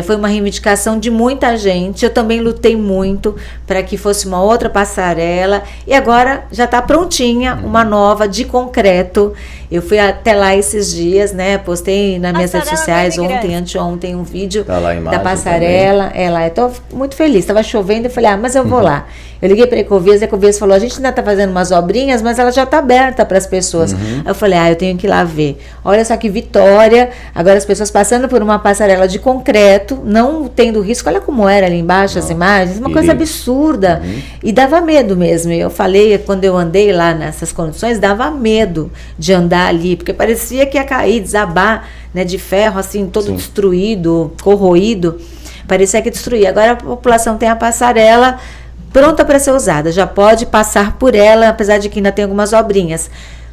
Foi uma reivindicação de muita gente. Eu também lutei muito para que fosse uma outra passarela, e agora já está prontinha uma nova de concreto. Eu fui até lá esses dias, né? Postei nas minhas redes sociais ontem, anteontem, um vídeo da passarela. Eu estou muito feliz. Estava chovendo, eu falei, mas eu vou lá. Eu liguei para a Ecovias falou, a gente ainda está fazendo umas obrinhas, mas ela já está aberta para as pessoas. Eu falei, eu tenho que ir lá ver. Olha só que vitória, agora as pessoas passando por uma passarela de concreto, não tendo risco. Olha como era ali embaixo as imagens, uma coisa absurda. E dava medo mesmo. Eu falei, quando eu andei lá nessas condições, dava medo de andar ali, porque parecia que ia cair, desabar, né, de ferro, assim, todo destruído, corroído. Parecia que destruía. Agora a população tem a passarela pronta para ser usada, já pode passar por ela, apesar de que ainda tem algumas obrinhas.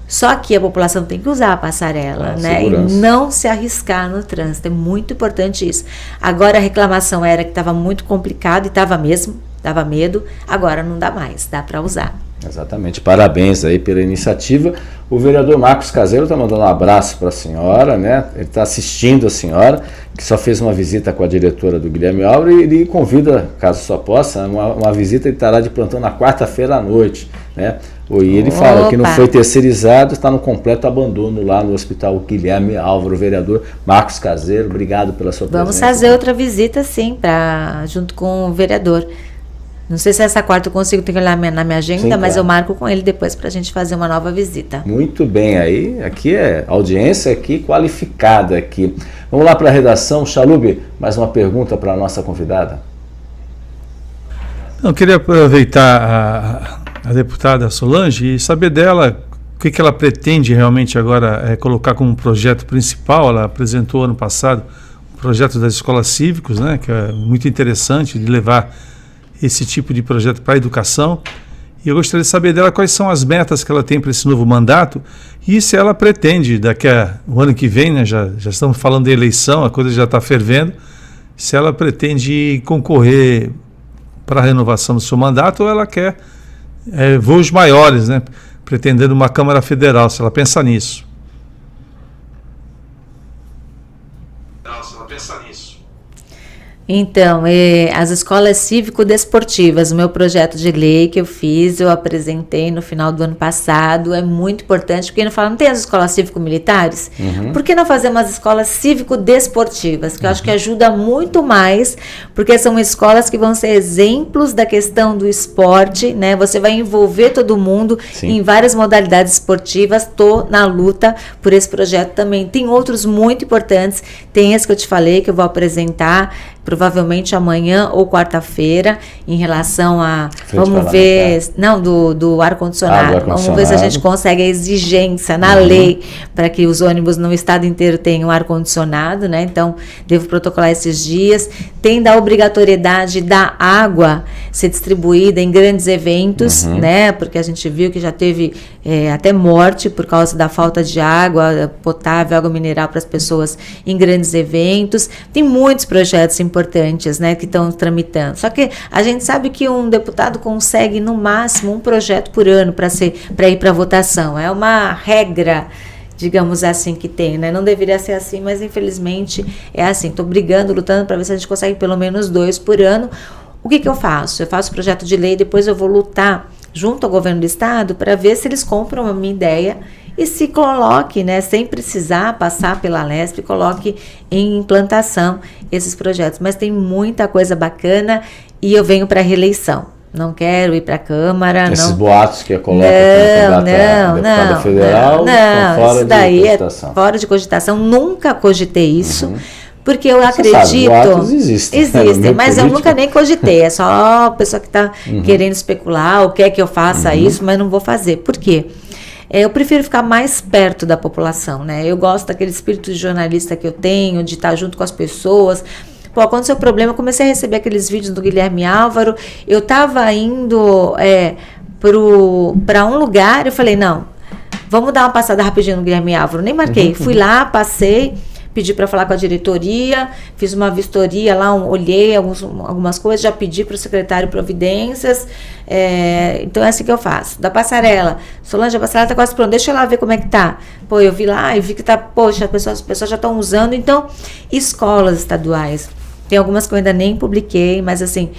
Só que a população tem que usar a passarela, né? Segurança. E não se arriscar no trânsito. É muito importante isso. Agora a reclamação era que estava muito complicado, e estava mesmo, dava medo. Agora não dá mais, dá para usar. Exatamente, parabéns aí pela iniciativa. O vereador Marcos Caseiro está mandando um abraço para a senhora, né? Ele está assistindo a senhora, que só fez uma visita com a diretora do Guilherme Álvaro, e ele convida, caso só possa, uma visita. Ele estará de plantão na quarta-feira à noite, né? E ele fala que não foi terceirizado, está no completo abandono lá no Hospital Guilherme Álvaro. Vereador Marcos Caseiro, obrigado pela sua presença. Vamos fazer outra visita, sim, junto com o vereador. Não sei se essa quarta eu consigo ter lá na minha agenda, sim, mas claro, eu marco com ele depois para a gente fazer uma nova visita. Muito bem, aqui é audiência aqui qualificada aqui. Vamos lá para a redação. Chalub, mais uma pergunta para a nossa convidada. Eu queria aproveitar a deputada Solange e saber dela o que ela pretende realmente agora colocar como projeto principal. Ela apresentou ano passado o projeto das escolas cívicos, né, que é muito interessante de levar esse tipo de projeto para a educação. E eu gostaria de saber dela quais são as metas que ela tem para esse novo mandato e se ela pretende, daqui a o ano que vem, né, já estamos falando de eleição, a coisa já está fervendo, se ela pretende concorrer para a renovação do seu mandato ou ela quer voos maiores, né, pretendendo uma Câmara Federal, se ela pensa nisso. Então, as escolas cívico-desportivas, o meu projeto de lei que eu apresentei no final do ano passado, é muito importante, porque não tem as escolas cívico-militares? Por que não fazer umas escolas cívico-desportivas? Que eu acho que ajuda muito mais, porque são escolas que vão ser exemplos da questão do esporte, né? Você vai envolver todo mundo, sim, em várias modalidades esportivas. Estou na luta por esse projeto também. Tem outros muito importantes, tem esse que eu te falei, que eu vou apresentar, provavelmente amanhã ou quarta-feira, em relação a, vamos ver, não, do ar-condicionado, vamos ver se a gente consegue a exigência na lei para que os ônibus no estado inteiro tenham ar-condicionado, né? Então, devo protocolar esses dias. Tem da obrigatoriedade da água ser distribuída em grandes eventos, né? Porque a gente viu que já teve até morte por causa da falta de água potável, água mineral para as pessoas em grandes eventos. Tem muitos projetos importantes, né, que estão tramitando. Só que a gente sabe que um deputado consegue no máximo um projeto por ano para ir para votação. É uma regra, digamos assim, que tem, né? Não deveria ser assim, mas infelizmente é assim. Estou brigando, lutando para ver se a gente consegue pelo menos 2 por ano. O que eu faço? Eu faço projeto de lei, depois eu vou lutar junto ao governo do estado para ver se eles compram a minha ideia e se coloque, né, sem precisar passar pela Lesp, coloque em implantação esses projetos. Mas tem muita coisa bacana e eu venho para a reeleição. Não quero ir para a Câmara. Esses boatos que coloca como deputada federal estão fora de cogitação. É fora de cogitação. Nunca cogitei isso. Porque eu acredito... Sabe, existem, mas eu nunca nem cogitei. É só a pessoa que está querendo especular ou quer que eu faça isso, mas não vou fazer. Por quê? Eu prefiro ficar mais perto da população, né? Eu gosto daquele espírito de jornalista que eu tenho, de estar junto com as pessoas. Pô, aconteceu o problema, eu comecei a receber aqueles vídeos do Guilherme Álvaro, eu estava indo para um lugar, eu falei, não, vamos dar uma passada rapidinho no Guilherme Álvaro, nem marquei, fui lá, passei, pedi para falar com a diretoria, fiz uma vistoria lá, olhei algumas coisas, já pedi para o secretário providências, então é assim que eu faço. Da passarela, Solange, a passarela está quase pronta, deixa eu lá ver como é que tá. Pô, eu vi lá e vi que tá, poxa, as pessoas já estão usando. Então, escolas estaduais, tem algumas que eu ainda nem publiquei, mas assim,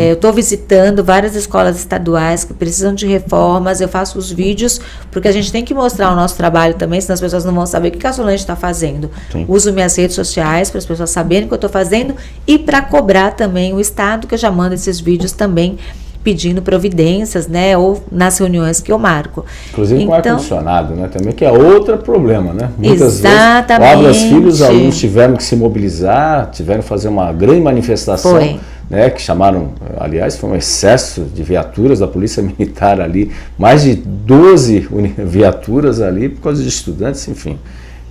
eu estou visitando várias escolas estaduais que precisam de reformas, eu faço os vídeos, porque a gente tem que mostrar o nosso trabalho também, senão as pessoas não vão saber o que a Solange está fazendo. Sim. Uso minhas redes sociais para as pessoas saberem o que eu estou fazendo e para cobrar também o Estado, que eu já mando esses vídeos também, pedindo providências, né, ou nas reuniões que eu marco. Inclusive com ar-condicionado, né, também, que é outro problema, né? Muitas exatamente. vezes, o Obras Filhos, os alunos tiveram que se mobilizar, tiveram que fazer uma grande manifestação, né, que chamaram, aliás, foi um excesso de viaturas da Polícia Militar ali, mais de 12 viaturas ali, por causa de estudantes, enfim.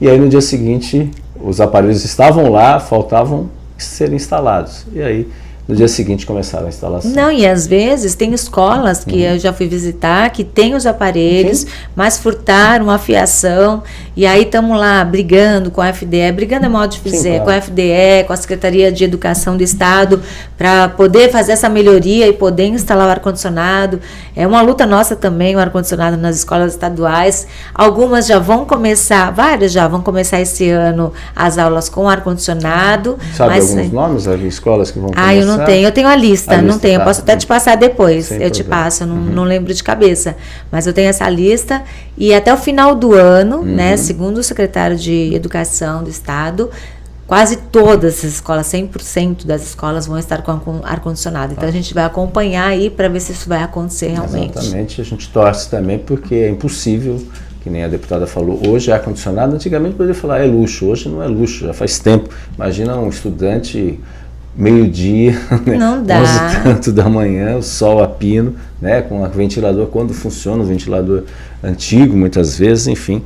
E aí, no dia seguinte, os aparelhos estavam lá, faltavam serem instalados. E aí, no dia seguinte começaram a instalação. Não, e às vezes tem escolas que eu já fui visitar, que tem os aparelhos, mas furtaram a fiação, e aí estamos lá brigando com a FDE, brigando é modo de dizer, claro, com a FDE, com a Secretaria de Educação do Estado, para poder fazer essa melhoria e poder instalar o ar-condicionado. É uma luta nossa também, o ar-condicionado nas escolas estaduais. Algumas já vão começar, várias já vão começar esse ano as aulas com ar-condicionado. Sabe alguns nomes das escolas que vão começar? Eu não Não tenho, eu tenho a lista, não tenho, eu posso até te passar depois, Sem eu te problema. passo, não lembro de cabeça, mas eu tenho essa lista e até o final do ano, né, segundo o secretário de Educação do Estado, quase todas as escolas, 100% das escolas vão estar com ar-condicionado. Então a gente vai acompanhar aí para ver se isso vai acontecer realmente. Exatamente, a gente torce também porque é impossível, que nem a deputada falou, hoje é ar-condicionado, antigamente poderia falar é luxo, hoje não é luxo, já faz tempo. Imagina um estudante meio-dia, né? Não dá. 11h da manhã, o sol a pino, né? Com o ventilador, quando funciona o ventilador antigo, muitas vezes, enfim,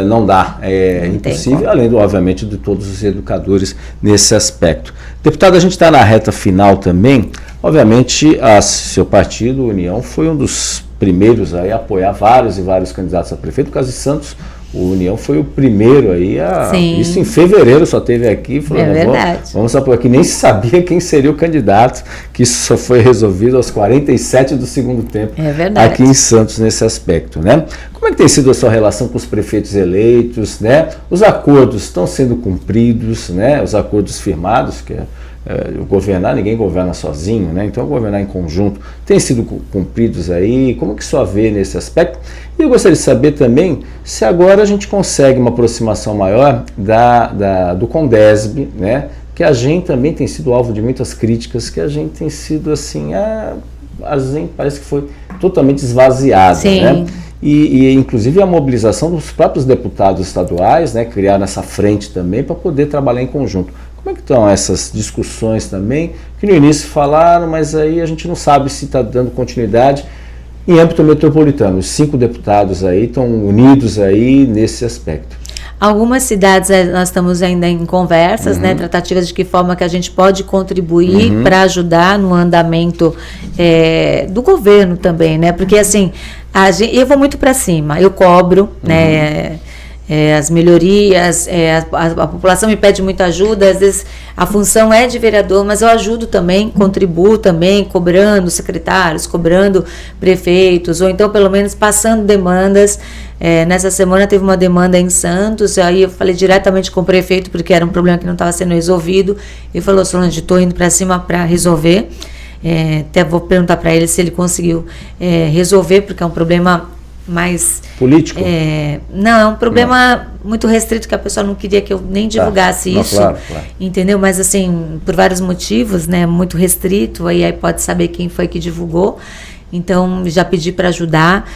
não dá, é impossível, além, obviamente, de todos os educadores nesse aspecto. Deputado, a gente está na reta final também, obviamente, seu partido, União, foi um dos primeiros aí a apoiar vários e vários candidatos a prefeito. No caso de Santos, o União foi o primeiro aí a... Sim. Isso em fevereiro só teve aqui. Falou, é verdade. Vamos apoiar, que nem se sabia quem seria o candidato, que isso só foi resolvido aos 47 do segundo tempo. É verdade. Aqui em Santos, nesse aspecto, né? Como é que tem sido a sua relação com os prefeitos eleitos, né? Os acordos estão sendo cumpridos, né? Os acordos firmados, que governar, ninguém governa sozinho, né? Então governar em conjunto tem sido cumpridos aí, como que só vê nesse aspecto? E eu gostaria de saber também se agora a gente consegue uma aproximação maior do Condesb, né? Que a gente também tem sido alvo de muitas críticas, que a gente tem sido assim, a gente parece que foi totalmente esvaziada, Sim. né? E inclusive a mobilização dos próprios deputados estaduais, né? Criaram essa frente também para poder trabalhar em conjunto. Como é que estão essas discussões também, que no início falaram, mas aí a gente não sabe se está dando continuidade em âmbito metropolitano. Os 5 deputados aí estão unidos aí nesse aspecto. Algumas cidades nós estamos ainda em conversas, né, tratativas de que forma que a gente pode contribuir para ajudar no andamento do governo também, né? Porque assim, eu vou muito para cima, eu cobro, né? As melhorias, a população me pede muita ajuda, às vezes a função é de vereador, mas eu ajudo também, contribuo também, cobrando secretários, cobrando prefeitos, ou então pelo menos passando demandas. Nessa semana teve uma demanda em Santos, aí eu falei diretamente com o prefeito, porque era um problema que não estava sendo resolvido, e falou, Solange, estou indo para cima para resolver, até vou perguntar para ele se ele conseguiu resolver, porque é um problema mais... Político? Não, é um problema muito restrito que a pessoa não queria que eu nem divulgasse isso, claro. entendeu? Mas assim, por vários motivos, né, muito restrito, aí pode saber quem foi que divulgou. Então, já pedi para ajudar.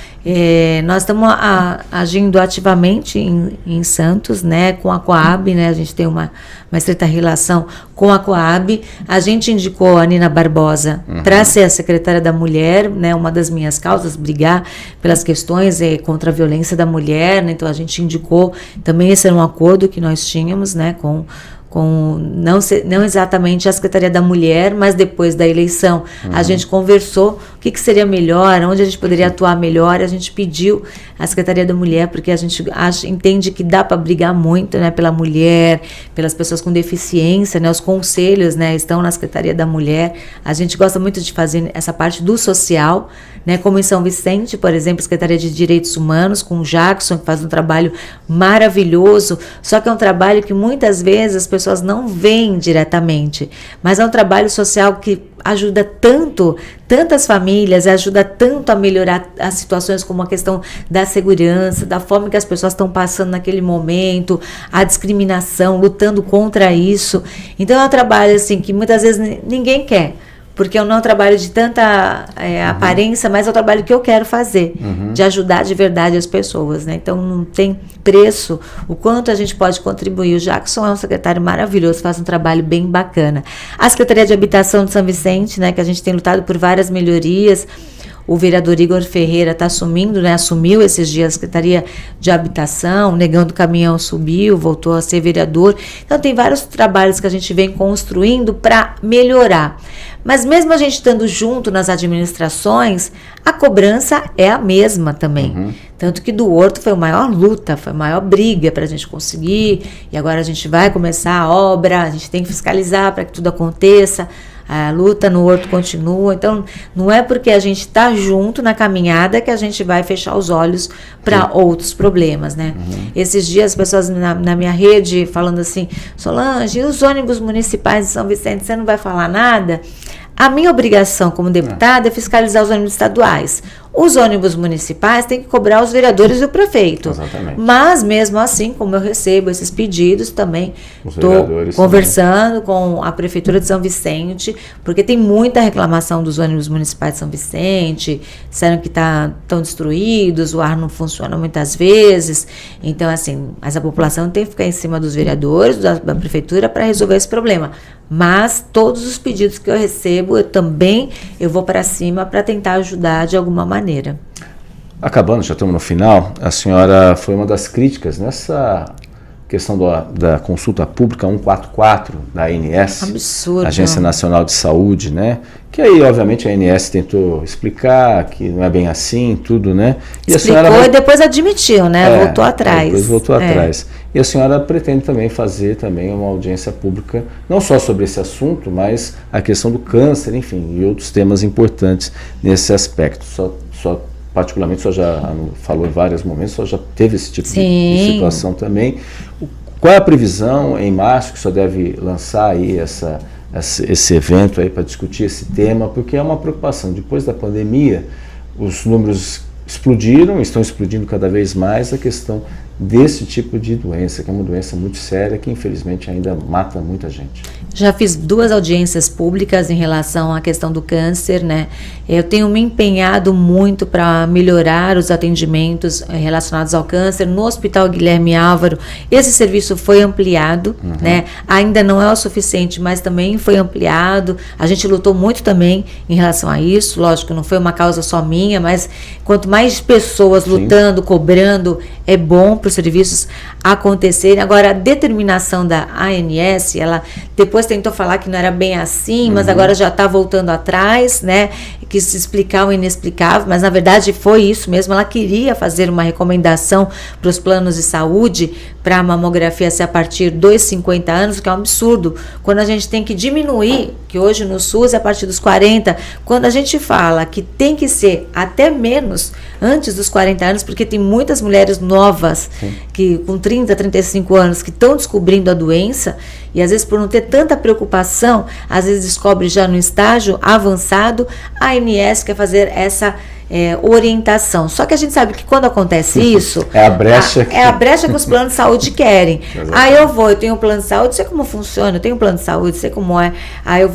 Nós estamos agindo ativamente em Santos, né, com a Coab, né, a gente tem uma estreita relação com a Coab. A gente indicou a Nina Barbosa para ser a secretária da Mulher, né, uma das minhas causas, brigar pelas questões contra a violência da mulher, né, então a gente indicou, também esse era um acordo que nós tínhamos, né, com não exatamente a Secretaria da Mulher, mas depois da eleição a gente conversou o que seria melhor, onde a gente poderia atuar melhor, a gente pediu a Secretaria da Mulher, porque a gente entende que dá para brigar muito, né, pela mulher, pelas pessoas com deficiência, né, os conselhos, né, estão na Secretaria da Mulher, a gente gosta muito de fazer essa parte do social, né, como em São Vicente, por exemplo, a Secretaria de Direitos Humanos, com o Jackson, que faz um trabalho maravilhoso, só que é um trabalho que muitas vezes as pessoas não veem diretamente, mas é um trabalho social que ajuda tantas famílias, ajuda tanto a melhorar as situações como a questão da segurança, da forma que as pessoas estão passando naquele momento, a discriminação, lutando contra isso. Então é um trabalho assim que muitas vezes ninguém quer, porque eu não é um trabalho de tanta aparência, mas é um trabalho que eu quero fazer, de ajudar de verdade as pessoas, né? Então não tem preço o quanto a gente pode contribuir. O Jackson é um secretário maravilhoso, faz um trabalho bem bacana. A Secretaria de Habitação de São Vicente, né, que a gente tem lutado por várias melhorias. O vereador Igor Ferreira está assumindo, né, assumiu esses dias a Secretaria de Habitação, Negando Caminhão subiu, voltou a ser vereador. Então tem vários trabalhos que a gente vem construindo para melhorar. Mas mesmo a gente estando junto nas administrações, a cobrança é a mesma também. Tanto que do Horto foi a maior luta, foi a maior briga para a gente conseguir, e agora a gente vai começar a obra, a gente tem que fiscalizar para que tudo aconteça. A luta no Horto continua, então não é porque a gente está junto na caminhada que a gente vai fechar os olhos para outros problemas, né? Esses dias as pessoas na minha rede falando assim, Solange, e os ônibus municipais de São Vicente, você não vai falar nada? A minha obrigação como deputada é fiscalizar os ônibus estaduais. Os ônibus municipais têm que cobrar os vereadores e o prefeito. Exatamente. Mas, mesmo assim, como eu recebo esses pedidos, também estou conversando com a Prefeitura de São Vicente, porque tem muita reclamação dos ônibus municipais de São Vicente, disseram que estão destruídos, o ar não funciona muitas vezes. Então, assim, mas a população tem que ficar em cima dos vereadores, da Prefeitura, para resolver esse problema. Mas todos os pedidos que eu recebo, eu vou para cima para tentar ajudar de alguma maneira. Acabando, já estamos no final, a senhora foi uma das críticas nessa questão da consulta pública 144 da ANS, absurdo. Agência Nacional de Saúde, né? Que aí, obviamente, a ANS tentou explicar que não é bem assim, tudo, né? E explicou e depois admitiu, né? Voltou atrás. Depois voltou atrás. E a senhora pretende também fazer uma audiência pública, não só sobre esse assunto, mas a questão do câncer, enfim, e outros temas importantes nesse aspecto. Particularmente, a senhora já falou em vários momentos, a senhora já teve esse tipo de situação também. Qual é a previsão em março que a senhora deve lançar aí esse evento aí para discutir esse tema? Porque é uma preocupação. Depois da pandemia, os números estão explodindo cada vez mais a questão desse tipo de doença, que é uma doença muito séria, que infelizmente ainda mata muita gente. Já fiz 2 audiências públicas em relação à questão do câncer, né? Eu tenho me empenhado muito para melhorar os atendimentos relacionados ao câncer no Hospital Guilherme Álvaro. Esse serviço foi ampliado, né? Ainda não é o suficiente, mas também foi ampliado. A gente lutou muito também em relação a isso. Lógico, não foi uma causa só minha, mas quanto mais pessoas lutando, cobrando, é bom para os serviços acontecerem. Agora, a determinação da ANS, ela depois tentou falar que não era bem assim, mas agora já está voltando atrás, né? Que se explicar o inexplicável, mas na verdade foi isso mesmo. Ela queria fazer uma recomendação para os planos de saúde para a mamografia ser a partir dos 50 anos, que é um absurdo. Quando a gente tem que diminuir, que hoje no SUS é a partir dos 40, quando a gente fala que tem que ser até menos antes dos 40 anos, porque tem muitas mulheres novas que com 30, 35 anos que estão descobrindo a doença e às vezes por não ter tanta preocupação, às vezes descobre já no estágio avançado. A ANS quer fazer essa orientação. Só que a gente sabe que quando acontece isso, é a brecha que os planos de saúde querem. Aí eu tenho um plano de saúde, sei como funciona, eu tenho um plano de saúde, sei como é. Aí eu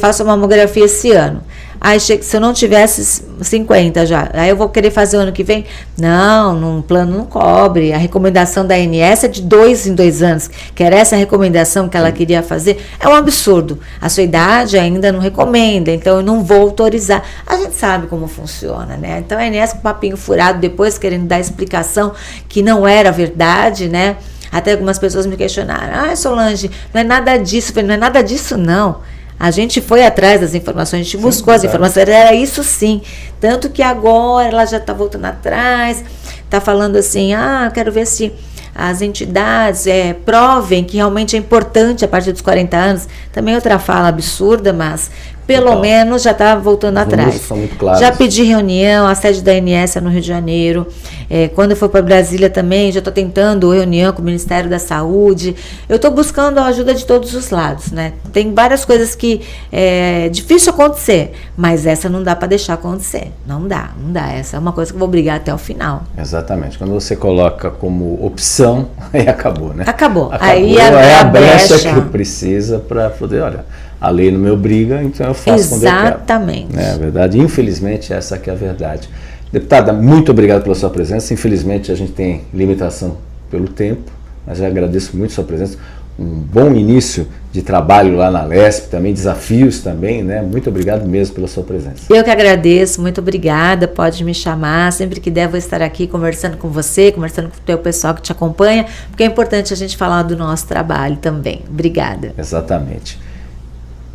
faço a mamografia esse ano. Aí se eu não tivesse 50 já, aí eu vou querer fazer o ano que vem? Não, num plano não cobre. A recomendação da ANS é de 2 em 2 anos, que era essa recomendação que ela queria fazer. É um absurdo. A sua idade ainda não recomenda, então eu não vou autorizar. A gente sabe como funciona, né? Então a ANS com papinho furado, depois querendo dar explicação que não era verdade, né? Até algumas pessoas me questionaram: Solange, não é nada disso. Eu falei, não é nada disso, não. A gente foi atrás das informações, a gente buscou as informações, era isso sim. Tanto que agora ela já está voltando atrás, está falando assim, quero ver se as entidades provem que realmente é importante a partir dos 40 anos. Também outra fala absurda, mas pelo menos já está voltando atrás. São muito claros. Já pedi reunião, a sede da ANS é no Rio de Janeiro. Quando eu for para Brasília também, já estou tentando reunião com o Ministério da Saúde. Eu estou buscando a ajuda de todos os lados, né? Tem várias coisas que é difícil acontecer, mas essa não dá para deixar acontecer. Não dá. Essa é uma coisa que eu vou brigar até o final. Exatamente. Quando você coloca como opção, aí acabou, né? Acabou. Aí é a brecha que precisa para poder, olha, a lei não me obriga, então eu faço quando eu quero. Exatamente. É verdade. Infelizmente, essa que é a verdade. Deputada, muito obrigado pela sua presença. Infelizmente, a gente tem limitação pelo tempo, mas eu agradeço muito a sua presença. Um bom início de trabalho lá na LESP, também desafios também, né? Muito obrigado mesmo pela sua presença. Eu que agradeço, muito obrigada, pode me chamar, sempre que der vou estar aqui conversando com você, conversando com o teu pessoal que te acompanha, porque é importante a gente falar do nosso trabalho também. Obrigada. Exatamente.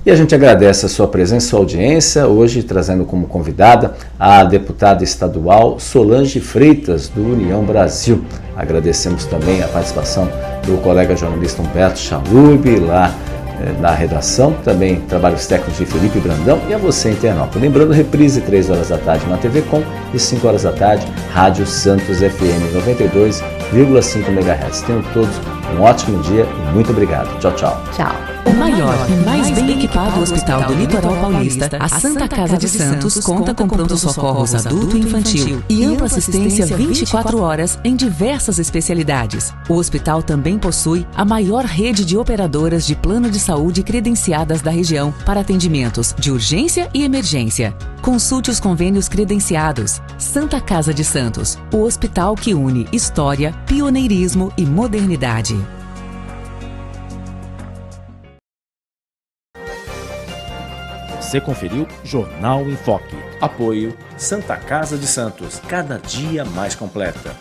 E a gente agradece a sua presença, a sua audiência, hoje trazendo como convidada a deputada estadual Solange Freitas, do União Brasil. Agradecemos também a participação do colega jornalista Humberto Chalub, lá na redação, também trabalhos técnicos de Felipe Brandão e a você, internauta. Lembrando, reprise 3 horas da tarde na TV Com e 5 horas da tarde, Rádio Santos FM 92,5 MHz. Tenham todos Um ótimo dia e muito obrigado. Tchau, tchau. Tchau. O maior e mais bem equipado hospital do Litoral Paulista, a Santa Casa de Santos, conta com pronto-socorros adulto e infantil e ampla assistência 24 horas em diversas especialidades. O hospital também possui a maior rede de operadoras de plano de saúde credenciadas da região para atendimentos de urgência e emergência. Consulte os convênios credenciados. Santa Casa de Santos, o hospital que une história, pioneirismo e modernidade. Você conferiu Jornal em Foque. Apoio Santa Casa de Santos, cada dia mais completa.